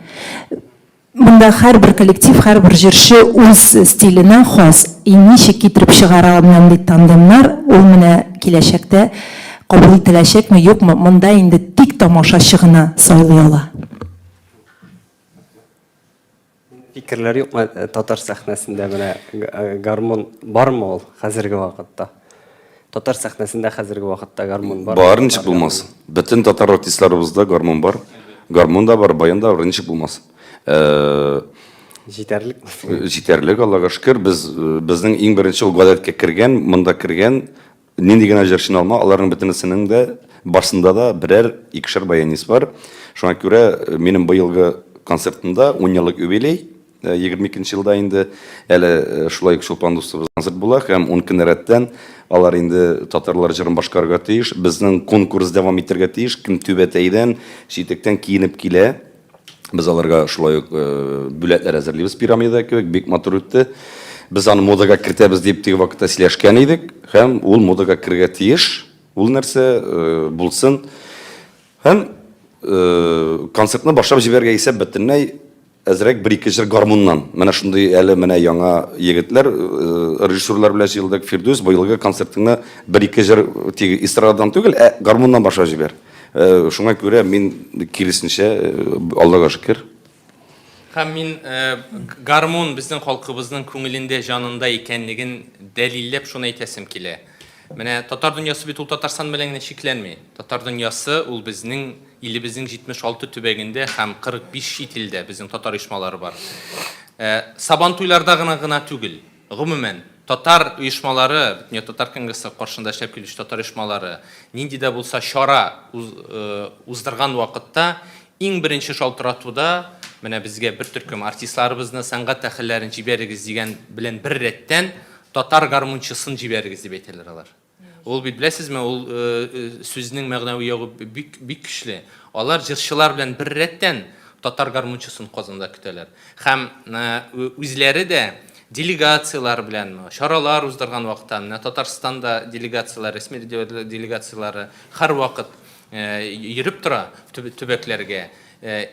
Бunda һәрбер коллектив, һәрбер җырчы үз стиленә хас. Ничек китереп чыгара алмам дип тандемнар, ул менә киләчәктә кабул ителәчәкме, юкмы, монда инде тик тамашачы гына сайлый ала. Фикерләр юкмы татар сәхнәсендә менә гармон бармы ул хәзерге вакытта? Татар сәхнәсендә хәзерге вакытта гармон бар. Бар, ничек булмас. Бөтен татар артистларыбызда гармон бар. Гармон да бар, баян да бар, ничек булмас. Җитәрлек. Җитәрлек, Аллага шөкер. Безнең иң беренче ул гадәткә кергән, монда кергән нинди генә җырчы алма, аларның бөтенесенең дә башында да берәр икешәр баянист бар. Шуңа күрә минем быелгы концертымда 10 еллык юбилей, 22 елда инде әле шулай Чулпан дустыбыз концерт була һәм 10 көн рәттән алар инде татарлар җырын башкарырга тиеш. Безнең конкурс дәвам итәргә тиеш. Кем түбәтәйдән, читектән киенеп килә. Без аларга шулай ук бүләкләр әзерлибез, пирамида кебек, бик матур үтте. Без аны модага кертәбез дип теге вакытта сөйләшкән идек, һәм ул модага кергә тиеш. Ул нәрсә булсын. Һәм концертны башлап җибәргә исә бөтенләй әзрәк бер-ике җыр гармоннан. Менә шундый әле менә яңа егетләр, режиссерлар белән җыелдык. Фирдус, быелгы концертыңны бер-ике җыр теге эстрададан түгел, гармоннан башлап җибәр. Шуңа күрә мин киресенчә Аллага шөкер. Һәм мин гармон безнең халкыбызның күңелендә, жанында икәнлеген дәлилләп шуны әйтәсем килә. Менә татар дөньясы бит ул Татарстан белән генә шикләнми. Татар дөньясы ул безнең илебезнең 76 төбәгендә һәм 45 чит илдә безнең татар оешмалары бар. Сабан туйларда гына түгел. Гомумән татар оешмалары, бөтен татар конгрессы каршында эшләп килүче татар оешмалары нинди дә булса чара уздырган вакытта иң беренче шалтыратуда менә безгә бер төркем артистларыбызны, сәнгать әһелләрен җибәрегез дигән белән бер рәттән татар гармончысын җибәрегез дип әйтәләр алар. Ул бит беләсезме, ул сүзнең мәгънәви ягы бик көчле. Алар җырчылар белән бер рәттән татар гармончысын Казанда көтәләр. Һәм үзләре дә делегациялар белән чаралар уздырган вакытта, Татарстанда делегациялар, рәсми делегациялары һәр вакыт йөреп тора төбәкләргә.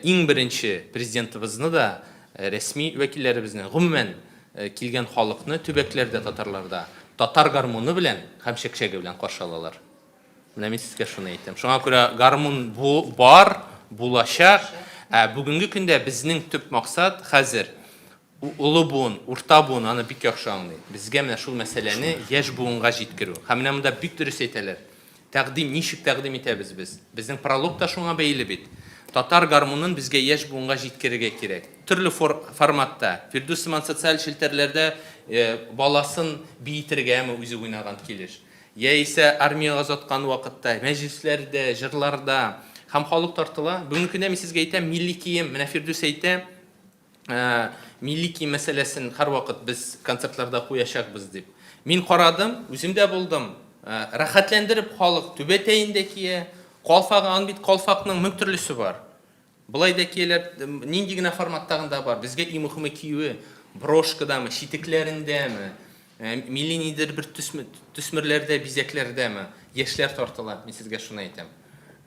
Иң беренче президентыбызны да, рәсми вәкилләребезне, гомумән килгән халыкны төбәкләрдә татарларда татар гармоны белән һәм чәкчәге белән каршы алалар. Менә мин сезгә шуны әйтәм. Шуңа күрә гармон бар, булачак. Бүгенге көндә безнең төп максат хәзер улы буын, урта буын, аны бик яхшы аңлый. Безгә менә шул мәсьәләне яшь буынга җиткерү. Һәм менә монда бик дөрес әйтәләр. Ничек тәкъдим итәбез без? Безнең пролог та шуңа бәйле бит. Татар гармонын безгә яшь буынга җиткерергә кирәк. Төрле форматта, Фирдус сыман социаль челтәрләрдә баласын биетергәме үзе уйнаган килеш. Яисә армияга заткан вакытта, мәҗлесләрдә, җырларда, һәм халык тартыла. Бүгенге көндә мин сезгә әйтәм, милли кием, менә Фирдүс әйтә, милли кием мәсьәләсен һәрвакыт без концертларда куячакбыз дип. Мин карадым, үзем дә булдым. Рәхәтләндереп халык түбәтәендә кие, калфаган бит, калфакның мең төрлесе бар. Булай да киеләр, нинди генә форматтагында бар. Безгә иң мөһиме киюе, брошкадамы, читекләрендәме, милли нидер бер төсмерләрдә, бизәкләрдәме, яшьләр тартыла. Мин сезгә шуны әйтәм.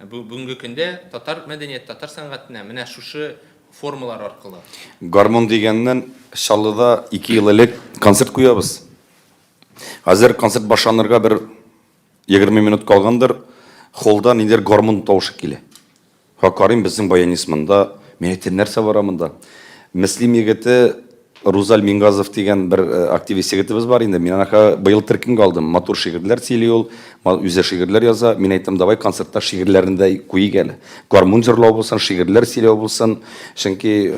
Бүгенге көндә татар мәдәният, татар сәнгатенә менә шушы формалар аркылы. Гармон дигәннән Шаллыда 2 ел элек концерт куябыз. Хәзер концерт башланырга бер 20 минут калгандыр. Холда нидер гармон тавышы килә. Хакарим безнең баянисмында, мен әйтәм, нәрсә бар монда? Мөслим егете Рузаль Мингазов дигән бер активист егетебез бар инде. Мин анака быел төркемгә алдым. Матур шигырьләр сөйли ул, үзе шигырьләр яза. Мин әйтәм, давай концертта шигырьләрен дә куйык әле. Гармон җырлау булсын, шигырьләр сөйләү булсын. Чөнки,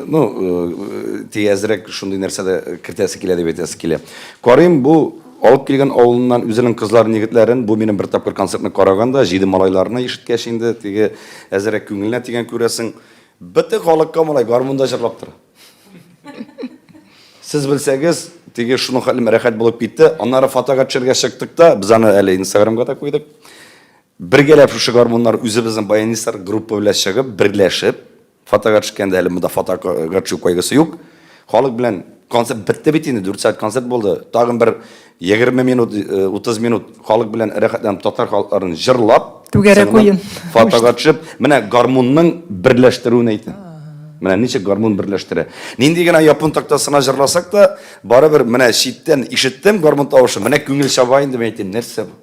тиязрәк шундый нәрсәдә кертәсе килә дип әйтәсе килә. Карим бу алып килгән авылыннан үзенең кызларын, егетләрен, бу минем бер тапкыр концертны караганда, җиде малайларны ишеткәч инде, теге әзрәк күңеленә тигән күрәсең, бөтен халыкка малай гармонда җырлап тора. Сез белсәгез, теге шуның хәлем рәхәт булып китте. Аннары фотога төшәргә чыктык та, без аны әле Инстаграмга да куйдык. Бергәләп шушы гармоннар үзебезнең баянистлар группа белән чыгып, берләшеп, фотога төшкәндә әле монда фотога төшү кайгысы юк. Халык белән концерт бетте бит инде, 4 сәгать концерт булды. Тагын бер 20 минут, 30 минут халык белән рәхәтләнеп татар халыкларын җырлап, Түгәрәк уен. фотога төшеп, менә гармонның берләштерүен әйтте. Менә ничек гармон берләштерә. Нинди генә япон тактасына җырласак та, барыбер менә читтән ишеттем гармон тавышы. Менә күңел чаба инде, мен әйтәм, нәрсә бу?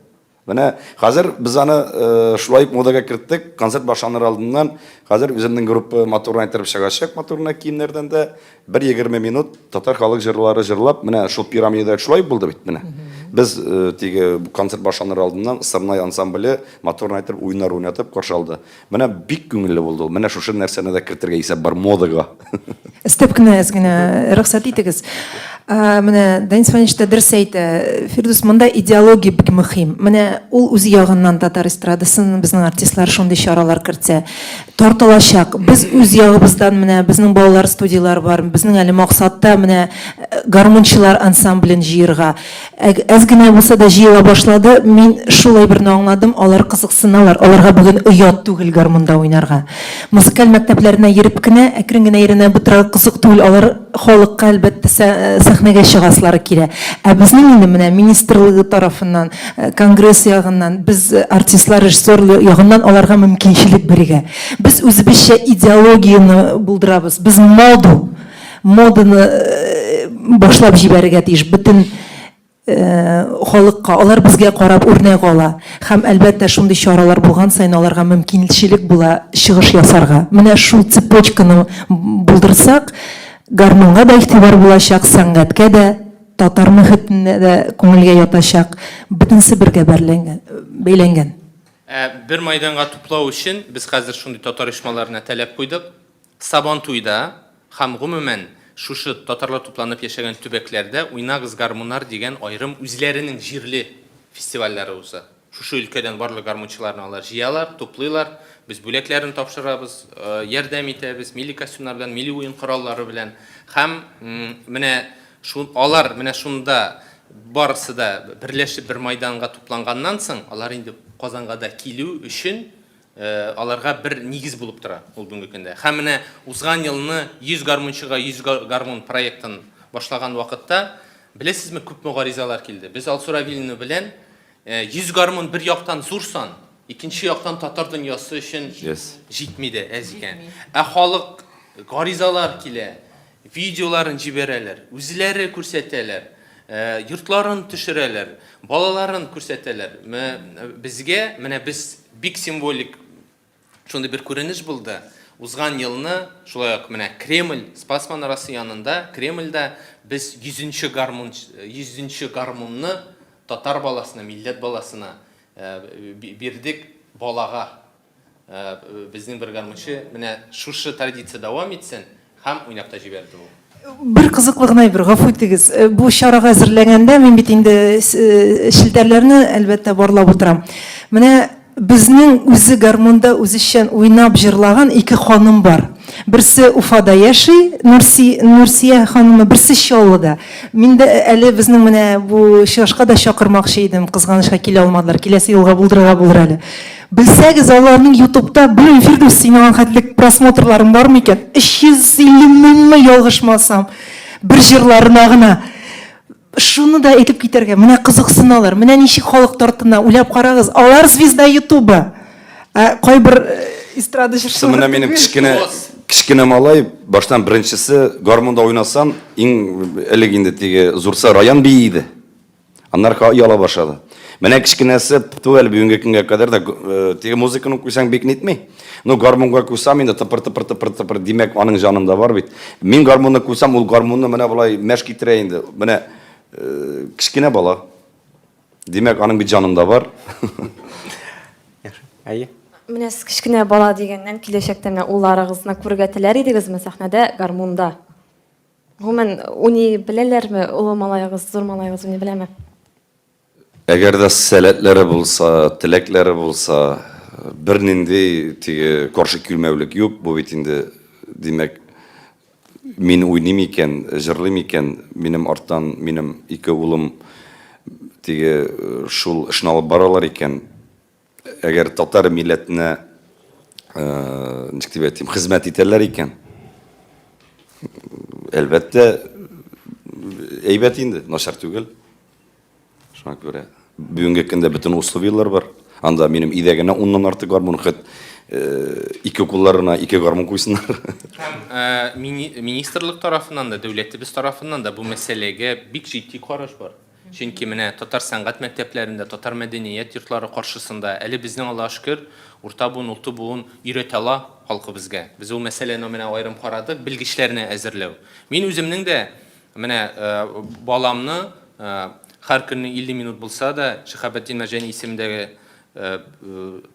Менә хәзер без аны шулай модага керттек, концерт башланыр алдыннан, хәзер үземнең группа моторны әйтеп чыгачак, моторны киемнәрдән дә 1-20 минут татар халык җырлары җырлап, менә шул пирамидада шулай булды бит менә. Без теге концерт башланыр алдыннан Сырнай ансамбле моторны әйтеп уйнар уйнатып каршы алды. Менә бик күңелле булды. Менә шушы нәрсәне дә кертергә исәп бар модага. Степ кенә рөхсәт итегез. Менә Данис Иванович та дөрес әйтә. Фирдус, монда идеология бик мөһим. Менә ул үз ягыннан татар эстрадасын безнең артистлар шундый чаралар кертсә, тартылачак. Без үз ягыбыздан менә безнең балалар студиялар бар. Безнең әле максатта менә гармончылар ансамблен җыярга. Әз генә булса да җыела башлады. Мин шулай берне аңладым. Алар кызыксыналар. Аларга бүген оят түгел гармонда уйнарга. Музыкаль мәктәпләренә йөреп кенә, әкрен генә йөренә бутыра кызык түгел. Алар халыкка әлбәттә сәхнәгә чыгаслары кирәк. Ә безнең инде менә министрлыгы тарафыннан, конгресс ягыннан, без артистлар, режиссер ягыннан аларга мөмкинчелек бирергә. Без үзебезчә идеологияны булдырабыз. Без моданы башлап җибәрергә тиеш. Бөтен халыкка, алар безгә карап үрнәк ала. Һәм әлбәттә шундый чаралар булган саен аларга мөмкинчелек була чыгыш ясарга. Менә шул цепочканы булдырсак, гармонга да игътибар булачак, сәнгатькә дә, татар мөхитенә дә күңелгә ятачак. Бөтенсе бергә бәйләнгән. Бер майданга туплау өчен без хәзер шундый татар оешмаларына таләп куйдык. Сабантуйда һәм гомумән шушы татарлар тупланып яшәгән төбәкләрдә уйнагыз гармоннар дигән аерым үзләренең җирле фестивальләре уза. Шушы өлкәдән барлык гармончыларны алар җыялар, туплыйлар. Без бүләкләрен тапшырабыз, ярдәм итәбез, милли костюмнар белән, милли уен кораллары белән. Һәм менә алар менә шунда барысы да берләшеп бер майданга тупланганнан соң, алар инде Казанга да килү өчен аларга бер нигез булып тора ул бүгенге көндә. Һәм менә узган елны 100 гармончыга 100 гармон проектын башлаган вакытта, беләсезме, күп мөгаризалар килде. Без Алсура Вильна белән 100 гармон бер яктан зур сан, икенче яктан татар дөньясы өчен җитмиде әз икән. Ә халык гаризалар килә, видеоларын җибәрәләр, үзләре күрсәтәләр, йортларын төшерәләр, балаларын күрсәтәләр. Безгә менә біз бик символик шундай бер күренеш булды. Узган елны шулай ук менә Кремль, Спас манарасы янында, Кремльдә без 100-нче гармонны татар баласына, милләт баласына бирдек балага. Безнең бер гармончы менә шушы традиция дәвам итсен һәм уйнап та җибәрде ул. Бер кызыклы гына бер гафу итегез. Бу чарага әзерләгәндә мин бит инде шелтәрләрне әлбәттә барлап утырам. Менә безнең үзе гармонда үзешчән уйнап җырлаган ике ханым бар. Берсе Уфада яши, Нурсия ханымы, берсе Чаллыда. Мин дә әле безнең менә бу чыгышка да чакырмакчы идем, кызганычка килә алмадылар. Киләсе елга булдырырга булыр әле. Белсәгез, аларның YouTube'та бу Фирдус синең хәтлек просмотрларың бармы икән? 350 меңме ялгышмасам, бер җырларына гына. Шуны да әйтеп китәргә, менә кызыксыналар, менә ничек халык тартына, уйлап карагыз, алар звезда YouTube'а. Кайбер эстрада җырчылары. Менә минем кичкене малай, баштан беренчесе гармонда уйнасам, иң элек инде теге Зурса район бии иде. Аннар яла башлады. Менә кичкенәсе түгел бүгенге көнгә кадәр да теге музыканы куйсаң бик нитми. Ну гармонга куйсам инде тыпыр димәк аның җанында бар бит. Мин гармонны куйсам, ул гармонны менә булай мәш китерә инде. Менә кичкенә бала. Димәк аның бит җанында бар. Әйе. Менә сез кечкенә бала дигәннән киләчәктә менә улларыгызны күрергә теләр идегезме сәхнәдә гармунда? Гомумән уйный беләләрме? Улы малайыгыз, зур малайыгыз уйный беләме? Әгәр дә сәләтләре булса, теләкләре булса, бернинди теге каршы килмәүлек юк. Бу бит инде димәк мин уйныйм икән, җырлыйм икән, минем арттан минем ике улым теге шул эшне алып баралар икән. Әгәр татар милләтенә ничек дип әйтим, хезмәт итәләр икән, әлбәттә әйбәт инде, начар түгел. Шуңа күрә бүгенге көндә бөтен условиялар бар. Анда минем идәгенә 10-нан артык гармон хәт ике кулларына ике гармон куйсыннар. Министрлык тарафынан да, дәүләтебез тарафынан да бу мәсьәләгә бик җитди караш бар. Чөнки менә татар сәнгать мәктәпләрендә, татар мәдәният йортлары каршысында әле безнең Аллаһка шөкер урта буын, улты буын өйрәтә ала халкы безгә. Без ул мәсьәләне менә аерым карадык, белгечләрне әзерләү. Мин үземнең дә менә баламны һәр көнне 50 минут булса да Шәһабәддин Мәҗәни исемендәге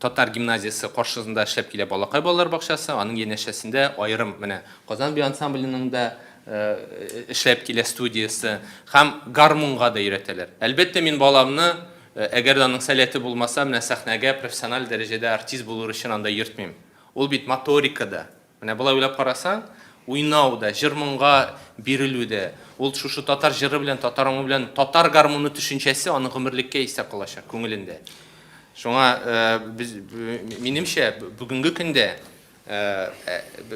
татар гимназиясы каршысында эшләп килә балакай балалар бакчасы, аның янәшәсендә аерым менә Казан би ансамбленең дә эшләп килә студиясы һәм гармунга да өйрәтәләр. Әлбәттә мин баламны, әгәр аның сәләте булмаса, менә сәхнәгә профессиональ дәрәҗәдә артист булыр өчен анда йөртмим. Ул бит моторикада. Менә булай уйлап карасаң, уйнауда, җырмынга бирелүдә, ул шушы татар җыры белән, татар аңы белән татар гармоны төшенчәсе аның гомерлеккә исәп калачак күңелендә. Шуңа минемчә бүгенге көндә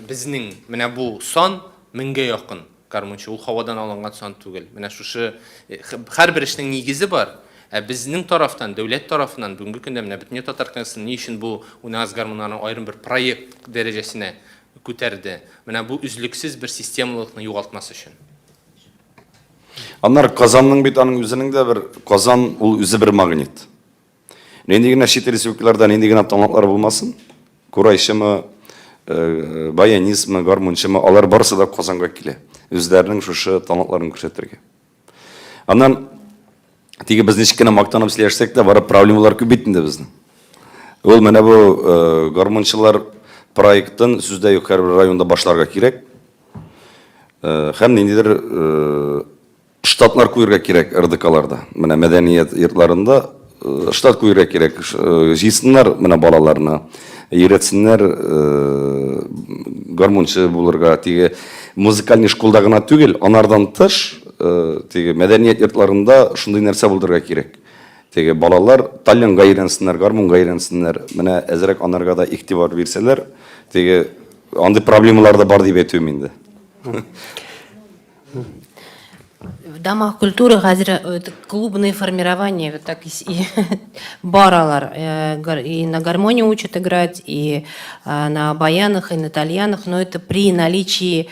безнең менә бу сан 1000-гә якын гармончы, ул һавадан алынган сан түгел. Менә шушы һәрбер эшнең нигезе бар. Безнең тарафтан, дәүләт тарафынан бүгенге көндә менә бөтен татар көнсен ни өчен бу уйнагыз гармоннарның аерым бер проект дәрәҗәсенә күтәрде. Менә бу үзлексез бер системалыкны югалтмас өчен. Аннар Казанның бит аның үзенең дә бер Казан ул үзе бер магнит. Нинди генә чит ил республикаларда нинди генә талантлар булмасын, курайчымы, баянизмы, гармончымы, алар барысы да Казанга килә. Үзләренең шушы талантларын күрсәтергә. Аннан теге без ничек кенә мактанып сөйләшсәк тә, бары проблемалар күп бит инде безнең. Ул менә бу гармончылар проектын сүздә юк һәр районда башларга кирәк. Һәм ниндидер штатлар куярга кирәк РДКларда. Менә мәдәният йортларында штат куярга кирәк. Җыйсыннар менә балаларны, өйрәтсеннәр гармончы булырга. Теге музыкаль школда гына түгел, анардан тыш теге мәдәният йортларында шундый нәрсә булдырга кирәк. Теге балалар таллинга өйрәнсеннәр, гармонга өйрәнсеннәр. Менә әзрәк анарга да игътибар бирсәләр, теге андый проблемалар да бар дип әйтәм инде. В домах культуры это клубные формирования, вот так и баралар, и на гармонии учат играть, и на баянах, и на тальянах, но это при наличии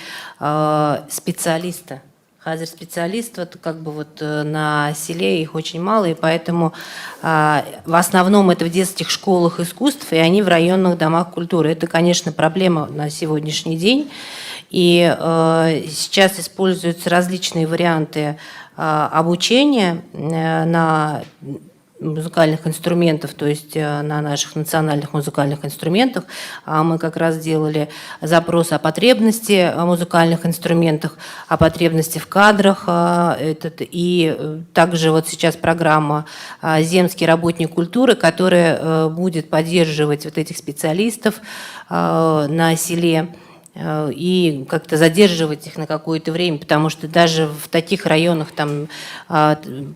специалиста. Хазер специалистов, как бы вот на селе их очень мало, и поэтому в основном это в детских школах искусств, и они в районных домах культуры. Это, конечно, проблема на сегодняшний день. И сейчас используются различные варианты обучения на музыкальных инструментов, то есть на наших национальных музыкальных инструментах. Мы как раз делали запрос о потребности в музыкальных инструментах, о потребности в кадрах. И также вот сейчас программа «Земский работник культуры», которая будет поддерживать вот этих специалистов на селе и как-то задерживать их на какое-то время, потому что даже в таких районах, там,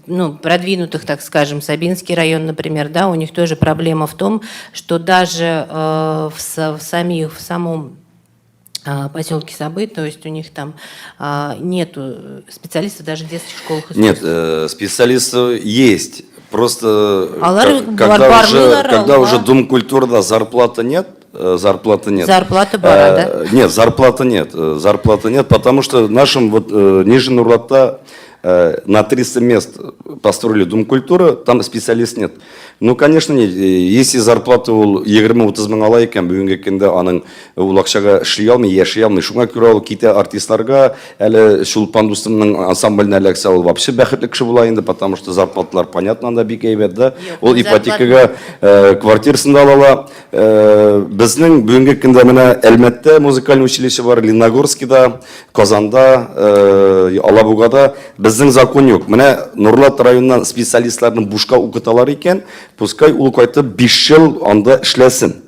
ну, продвинутых, так скажем, Сабинский район, например, да, у них тоже проблема в том, что даже в самом поселке Сабы, то есть у них там нету специалистов даже в детских школах. Нет, специалисты есть. Просто когда уже Дом культуры зарплаты нет, зарплаты нет. Зарплата бара, да? Нет, зарплаты нет, потому что нашим вот Нижний Нурлатта на 300 мест построили Дом культуры, там специалист нет. Ну, конечно, нет. Если зарплата ол 20-30 мың ала екен, бүгінгі күнде аның ол ақшаға эшли алмый, яши алмый. Шуңа күрә ул ките артистларга, әле Чулпан дустымның ансамбльне эләксә, ул вообще бәхетле кеше була инде, потому что зарплаталар понятно анда бик әйбәт да. Ул ипотекага квартирасын да ала. Безнең бүгінгі көндә менә Әлмәттә музыкаль училище бар, Леногорскида, Казанда, Алабугада. Безнең закон юк. Менә Нурлат районыннан специалистларны бушка укыталар икән, пускай ул кайтып 5 ел анда эшләсен.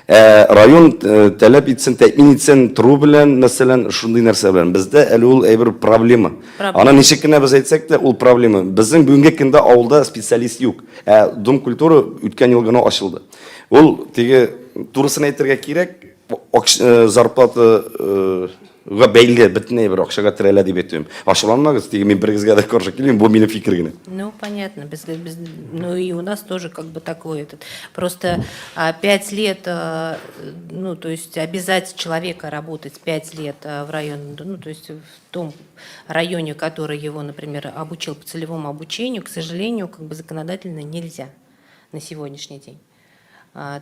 Район таләп итсен, тәэмин итсен, туру белән, мәсәлән, шундый нәрсә белән. Бездә әле ул әйбер проблема. Ана ничек кенә без әйтсәк тә, ул проблема. Безнең бүгенге көндә авылда специалист юк. Дом культуры үткән ел гына ачылды. Ул теге турысын әйтергә кирәк, зарплата бәйле бөтенләй бер акчага терәлә дип әйтәм. Ачуланмагыз, теге мен бергезгә дә каршы килмим, бу минем фикер генә. Ну, понятно. Ну, и у нас тоже как бы такой этот. Просто 5 лет, ну, то есть обязать человека работать 5 лет в районе, ну, то есть в том районе, который его, например, обучил по целевому обучению, к сожалению, как бы законодательно нельзя на сегодняшний день.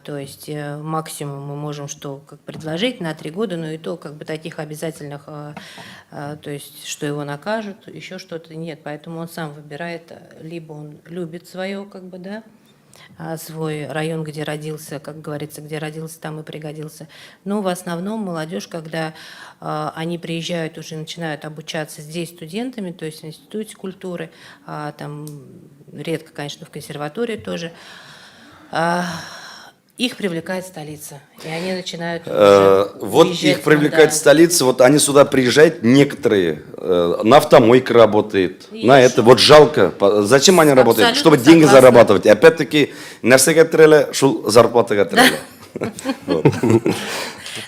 То есть максимум мы можем что как предложить на 3 года, но и то как бы таких обязательных, то есть что его накажут, еще что-то нет. Поэтому он сам выбирает, либо он любит свое, как бы, да, свой район, где родился, как говорится, где родился, там и пригодился. Но в основном молодежь, когда они приезжают, уже начинают обучаться здесь студентами, то есть в институте культуры, там редко, конечно, в консерватории тоже, их привлекает столица, и они начинают вот их привлекает столица, вот они сюда приезжают, некоторые на автомойке работают, на это, вот жалко, зачем они работают, чтобы деньги зарабатывать, опять-таки, нәрсәгә терәлә, шул зарплатага терәлә.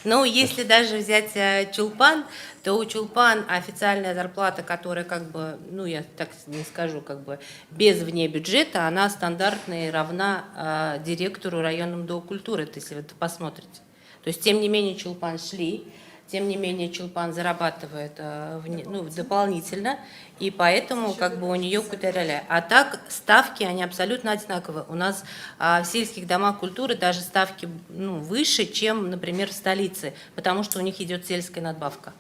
Ну, если даже взять Чулпан, то у Чулпан официальная зарплата, которая как бы, ну, я так не скажу, как бы без вне бюджета, она стандартная и равна директору районного дома культуры, если вы это посмотрите. То есть, тем не менее, Чулпан шли, тем не менее, Чулпан зарабатывает дополнительно, и поэтому как бы у нее какая-то реалия. А так ставки, они абсолютно одинаковые. У нас в сельских домах культуры даже ставки выше, чем, например, в столице, потому что у них идет сельская надбавка.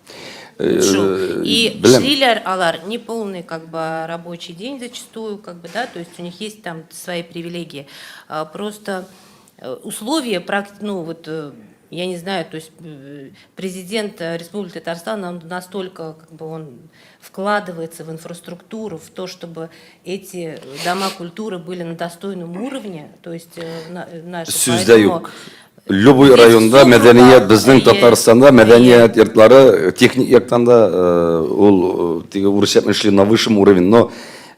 И шлилер алар неполный как бы рабочий день зачастую, как бы, да, то есть у них есть там свои привилегии. Просто условия, ну вот, я не знаю, то есть президент Республики Татарстан, он настолько как бы он вкладывается в инфраструктуру, в то, чтобы эти дома культуры были на достойном уровне, то есть наши. Поэтому... Любой районда мәдәният, безнең Татарстанда мәдәният йортлары техник яктан да ул теге урысча эшли на высшем уровне, но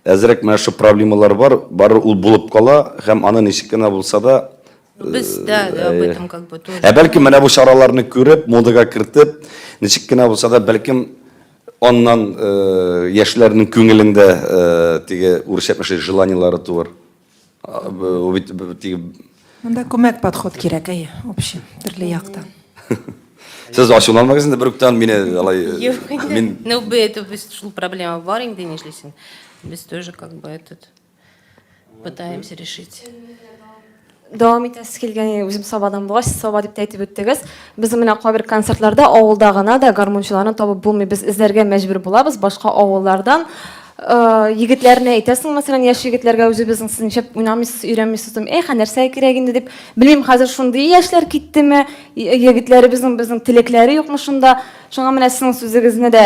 әзрәк менә шу проблемалар бар, бары ул булып кала, һәм аны ничек кенә булса да без, да, об этом как бы тоже. Бәлки менә бу чараларны күреп, модага кертеп, ничек кенә булса да бәлкем аннан яшьләрнең күңелендә теге урысча эшли желаниялары туар. Мында көмәк подход кирәк, общий, төрле яктан. Сез ачуланмагыз инде бер үктән мине алай мин. Ну, это шул проблема бар инде нишлисен. Без тоже как бы этот пытаемся решить. Дәвам итәсез килгән үзем сабадан булгач, саба дип әйтеп үттегез. Без менә кайбер концертларда авылда гына да гармончыларны табып булмый, без эзләргә мәҗбүр булабыз башка авыллардан. егетләрне әйтәсең, мәсәлән, яшь егетләргә үзебезнең сез ничек уйнамыйсыз, өйрәнмисез, эх, нәрсә кирәк инде дип, белмим, хәзер шундый яшьләр киттеме, егетләребезнең телекләре юкмы шунда. Шуңа менә сезнең сүзегезне дә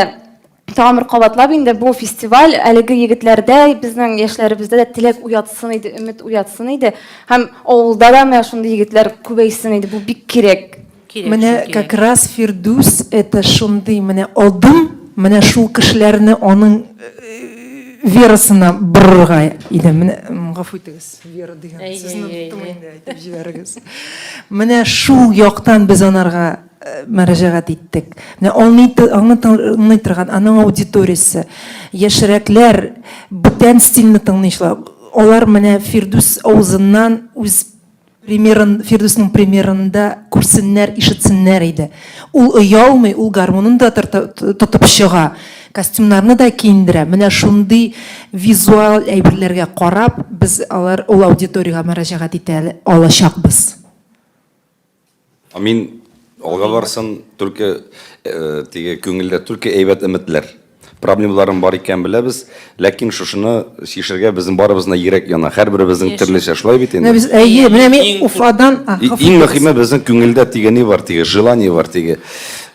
тагын бер кабатлап инде бу фестиваль әлеге егетләрдә, безнең яшьләребездә дә теләк уятсын иде, өмет уятсын иде. Һәм авылда да менә шундый егетләр күбәйсен иде. Бу бик кирәк. Менә как раз Фирдус это шундый менә адым, менә шул кешеләрне аның верасына борырга иде. Менә гафу итегез, вера дигән сүзне тоттым инде, әйтеп җибәрегез. Менә шул яктан без анарга мөрәҗәгать иттек. Менә аңлый торган аның аудиториясе, яшьрәкләр бүтән стильне тыңлыйлар. Алар менә Фирдус авызыннан үз Фирдусның примерында күрсеннәр, ишетсеннәр иде. Ул оялмый, ул гармунын да тотып чыга, костюмнарны да киендерә. Менә шундый визуал әйберләргә карап, без ул аудиторияга мөрәҗәгать итә алачакбыз. Мин алга барсын, только теге күңелдә только әйбәт өметләр. Проблемаларым бар икән беләбез, ләкин шушыны шишергә безнең барыбызна йөрәк яна. Һәрберебезнең төрлечә шулай бит инде. Без менә мин Уфадан Иң мөһиме безнең күңелдә тигәне бар, теге желание бар, теге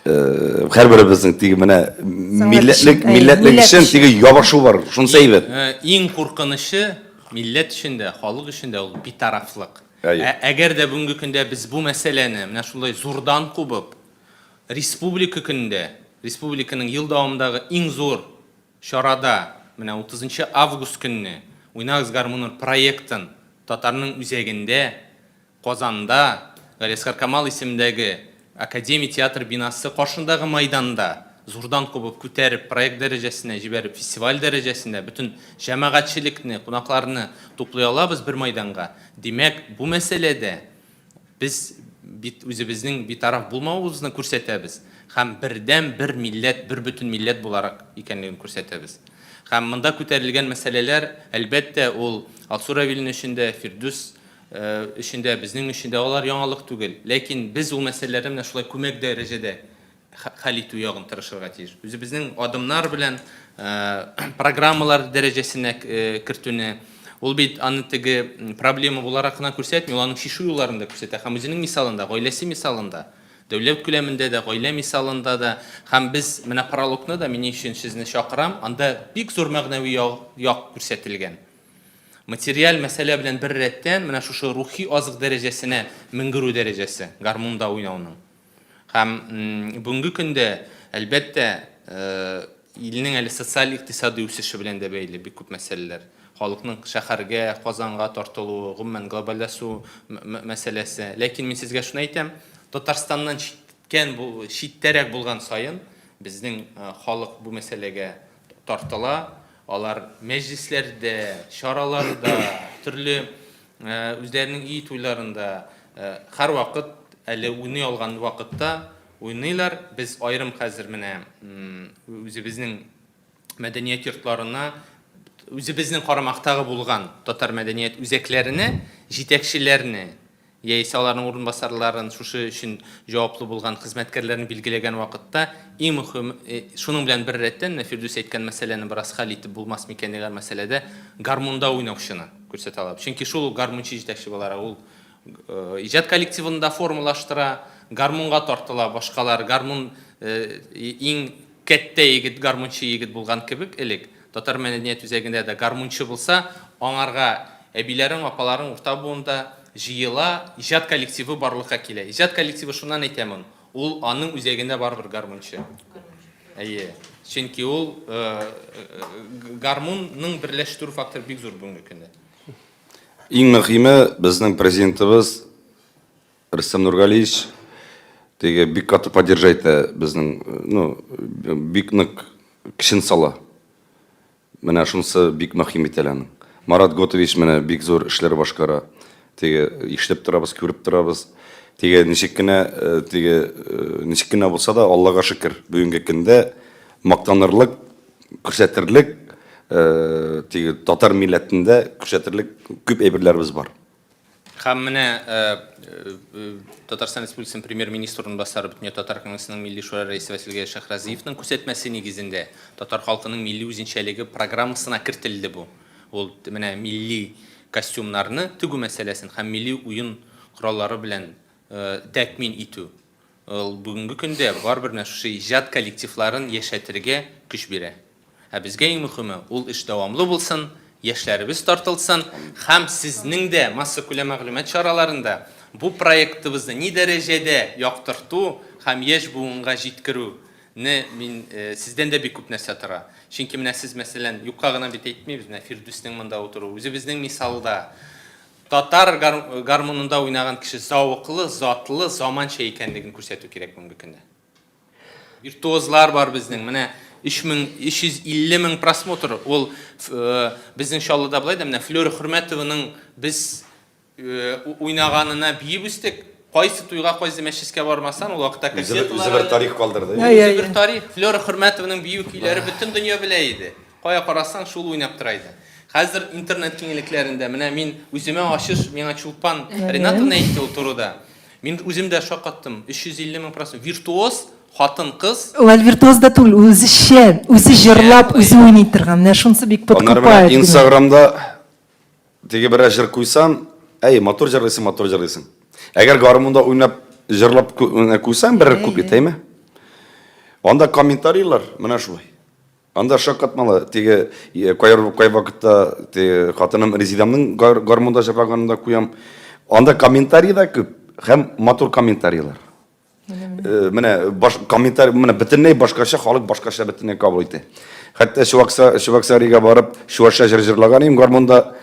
һәрберебезнең теге менә милләтлек өчен теге ябышу бар. Шунысы әйбәт. Иң куркынышы милләт өчен дә, халык өчен дә ул битарафлык. Әйе. Әгәр дә бүгенге көндә без бу мәсьәләне менә шулай зурдан кубып, республика көндә, республиканың ел дәвамындагы иң зур чарада, менә 30 август көнне Уйнагыз гармуннар проектын татарның үзәгендә, Казанда, Галиәсгар Камал исемендәге Академия театр бинасы каршындагы майданда зурдан кубып күтәреп, проект дәрәҗәсенә җибәреп, фестиваль дәрәҗәсендә бүтән җәмәгатьчелекне, кунакларны туплый алабыз бер майданга. Димәк, бу мәсьәләдә без үзебезнең битараф булмавыбызны күрсәтәбез. Һәм бердән-бер милләт, бер бүтән милләт буларак икәнлеген күрсәтәбез. Һәм монда күтәрелгән мәсьәләләр, әлбәттә, ул Алсу Равилин өчендә, Фирдус өчендә, безнең өчендә алар яңалык түгел. Ләкин без ул мәсьәләләрне менә шулай күмәк дәрәҗәдә хәл итү ягын тырышырга тиеш. Үзебезнең адымнар белән программалар дәрәҗәсенә кертүне, ул бит аны теге проблема буларак кына күрсәтми, ул аның шишу юлларында күрсәтә. Һәм үзенең мисалында, гаиләсе мисалында, дәүләт күләмендә дә, гаилә мисалында да, һәм без менә прологны да мине өчен сезне чакырам, анда бик зур мәгънәви як күрсәтелгән. Материаль мәсьәлә белән бер рәттән менә шушы рухи азык дәрәҗәсенә менгерү дәрәҗәсе, гармунда уйнауның. Һәм бүгенге көндә, әлбәттә, илнең әле социаль-икътисади үсеше белән дә бәйле бик күп мәсьәләләр. Халыкның шәһәргә, Казанга тартылуы, гомумән глобаллашу мәсьәләсе. Ләкин мин сезгә шуны әйтәм, Татарстаннан читтәрәк булган сайын безнең халык бу мәсьәләгә тартыла. Алар мәҗлесләрдә, чараларда, төрле үзләренең ий туйларында һәр вакыт әле уйный алган вакытта уйныйлар. Без айрым хәзер менә үзебезнең мәдәният йортларына, үзебезнең карамактагы булган татар мәдәният үзәкләренә, җитәкчеләрне, яисә аларның урынбасарларын, шушы өчен җаваплы булган хезмәткәрләрне билгеләгән вакытта, иң мөһим, шуның белән бер рәттән Фирдус әйткән мәсьәләне бераз хәл итеп булмас микән дигән мәсьәләдә гармунда уйнаучыны күрсәтә алабыз. Чөнки шул гармунчы җитәкче буларак ул иҗат коллективында формалаштыра, гармунга тартыла, башкалар гармун иң кәттә егет, гармунчы егет булган кебек элек. Татар мәдәният үзәгендә дә гармунчы булса, аңарга әбиләрең, апаларың урта буында җыела, иҗат коллективы барлыкка килә. Иҗат коллективы шуннан әйтәмен, ул аның үзәгендә барбер гармунчы. Әйе. Чөнки ул гармунның берләштерү факторы бик зур бүгенге көндә. Иң мөһиме безнең президентыбыз Рөстәм Нургалиевич теге бик каты поддержать безнең, бик нык кешен сала. Менә шунысы бик мөһим ителән. Марат Готович менә бик зур эшләр башкара. Теге иштеп торабыз, күреп торабыз. Теге ничек кенә булса да, Аллага шөкер, бүгенге көндә мактанырлык, күрсәтерлек, теге татар милләтендә күрсәтерлек күп әйберләребез бар. Һәм менә Татарстан Республикасының премьер-министрының басары бөтен татар кеңесенең милли шура рәисе Василий Шахразиевның күрсәтмәсе нигезендә татар халкының милли үзенчәлеге программасына кертелде бу. Ул менә милли костюмнарны тегү мәсьәләсен һәм милли уен кораллары белән тәкъмин итү. Ул бүгенге көндә барбер менә шушы иҗат коллективларын яшәтергә көч бирә. Ә безгә иң мөһиме ул эш дәвамлы булсын, яшьләребез тартылсын һәм сезнең дә масса күләм мәгълүмат чараларында бу проектыбызны ни дәрәҗәдә яктырту һәм яшь буынга җиткерүне мин сездән дә бик күп нәрсә тора. Чөнки менә сез мәсәлән юкка гына бит әйтмибез, менә Фирдүснең монда утыру, үзебезнең мисалда татар гармонында уйнаган кеше зауыклы, затлы, заманча икәнлеген күрсәтү кирәк бүгенге көндә. Виртуозлар бар безнең, менә 350 мең просмотр. Ул безнең Шаллыда булай да, менә Флёра Хөрмәтованың без уйнаганына биеп үстек. Кайсы туйга, кайсы мәческә бармасан, ул вакытта кассеталар. Үзебез тарих калдырды. Үзебез тарих. Флёра Хөрмәтованың бию көйләре бөтен дөнья белә иде. Кая карасаң, шул уйнап тора иде. Хәзер интернет киңлекләрендә менә мин үземә ачыш, миңа Чулпан Ринатовна әйтте ул турыда. Мин үзем дә шакаттым. 350 мең просмотр. Виртуоз, хатын-кыз. Ул виртуоз да түгел, үзе шән, үзе җырлап, үзе уйный торган. Менә шунысы бик подкупает. Инстаграмда теге бер җыр куйсам, әй, мотор җырлыйсың. Әгәр гармунда уйнап җырлап куйсам, бер куплет, әйме? Анда комментарийлар менә шулай. Анда шаккатмалы, теге кай вакытта теге хатыным Резидамның гармунда җырлаганында куям. Анда комментарий да күп, һәм мотор комментарийлар. Менә комментарий, менә бөтенләй башкача, халык башкача бөтенләй кабул итә. Хәтта Шуваксарига барып, Шуаша җырлаган идем гармунда.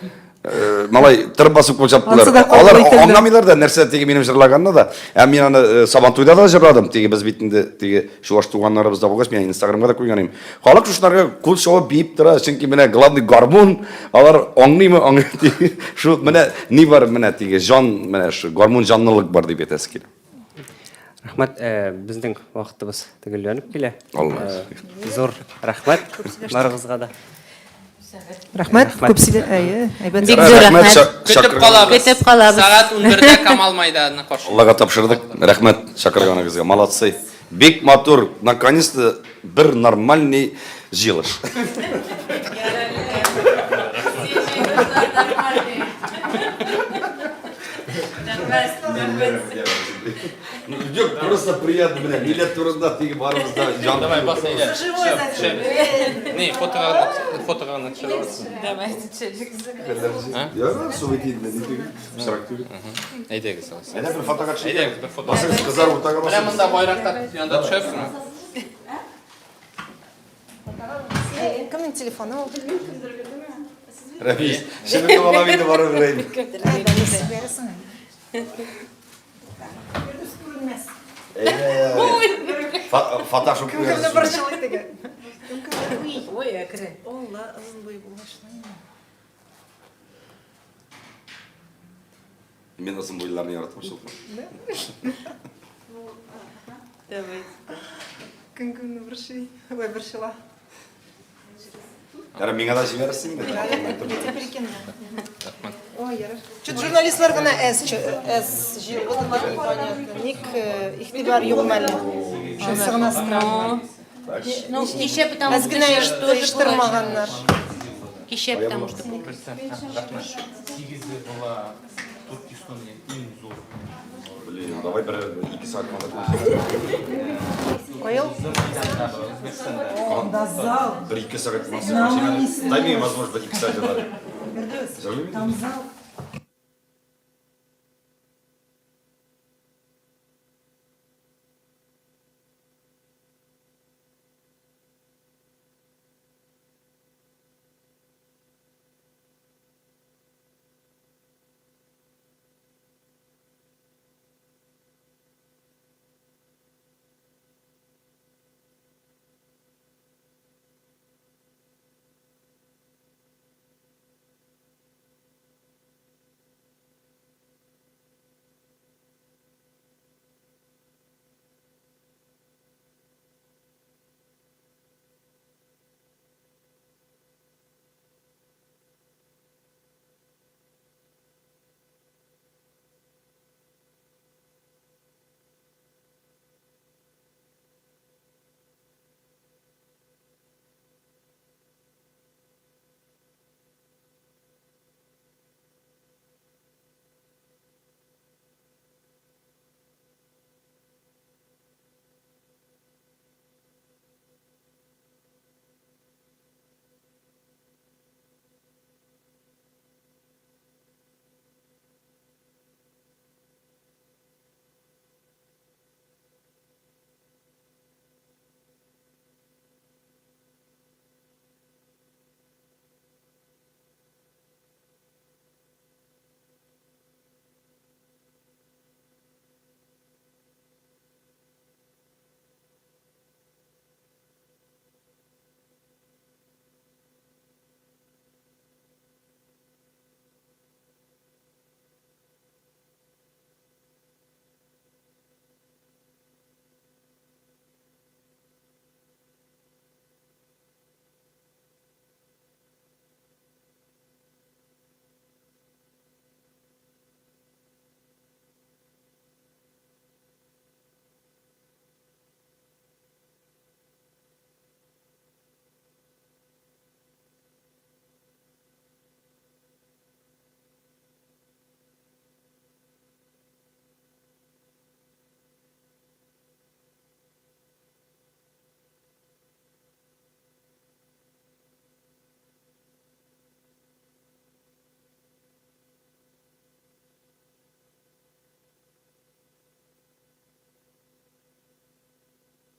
Малай тырып басып куйсаптылар. Алар аңламыйлар да нәрсә теге минем җырлаганны да. Ә мин аны Сабантуйда да җырладым. Теге без битендә теге Шуаш туганнарыбыз да булгач, мин Инстаграмга да куйган идем. Халык шуларга кул шавы биеп тора, чөнки менә главный гармон, алар аңлыймы, аңлый. Шу менә ни бар менә теге җан, менә шу гармон җанлылык бар дип әйтәсе килә. Рәхмәт, безнең вакытыбыз төгәлләнеп килә. Зур рәхмәт барыгызга да. Рәхмәт, күп сөйлә. Бик зур рәхмәт. Көтеп калабыз. Сәгать 11-дә Камал мәйданына каршы. Аллага тапшырдык. Рәхмәт чакырганыгызга. Молодцы. Бик матур. Наконец-то бер нормальный җыелыш. Yok, просто приятно, бля. Милләт турында теге барыбызда җан. Давай, басай. Не, фотога началось. Давайте чек. Я суветидне, диге. Шарактур. Әйдәгез. Әйдә бер фотога чык. Әйдәгез, бер фото. Басыгыз кызлар уртага Менә басыгыз. монда байрактар янында төшәсезме? Кемнең телефоны ул? Рәфис, шуны бала биде барып беләм. Фотошоп куярсыз. Ой, әкре. Алла, озын буй булгачлы. Мен озын буйларны яратам шул. Давай. Көнгүне бирши. Ой, биршила. Яра миңа да җибәрсең бит. Ой, ярар. Чуть журналистлар гына әз җыелды, непонятно. Ник игътибар юк мәле. Шунысы гына странно. Ну, еще потому что Әз тоже иштырмаганнар. Еще потому что Блин, давай бер 2 саат мында. Коел? Да зал. Бер 2 саат мында. Дай мне возможность 2 саат. Там зал.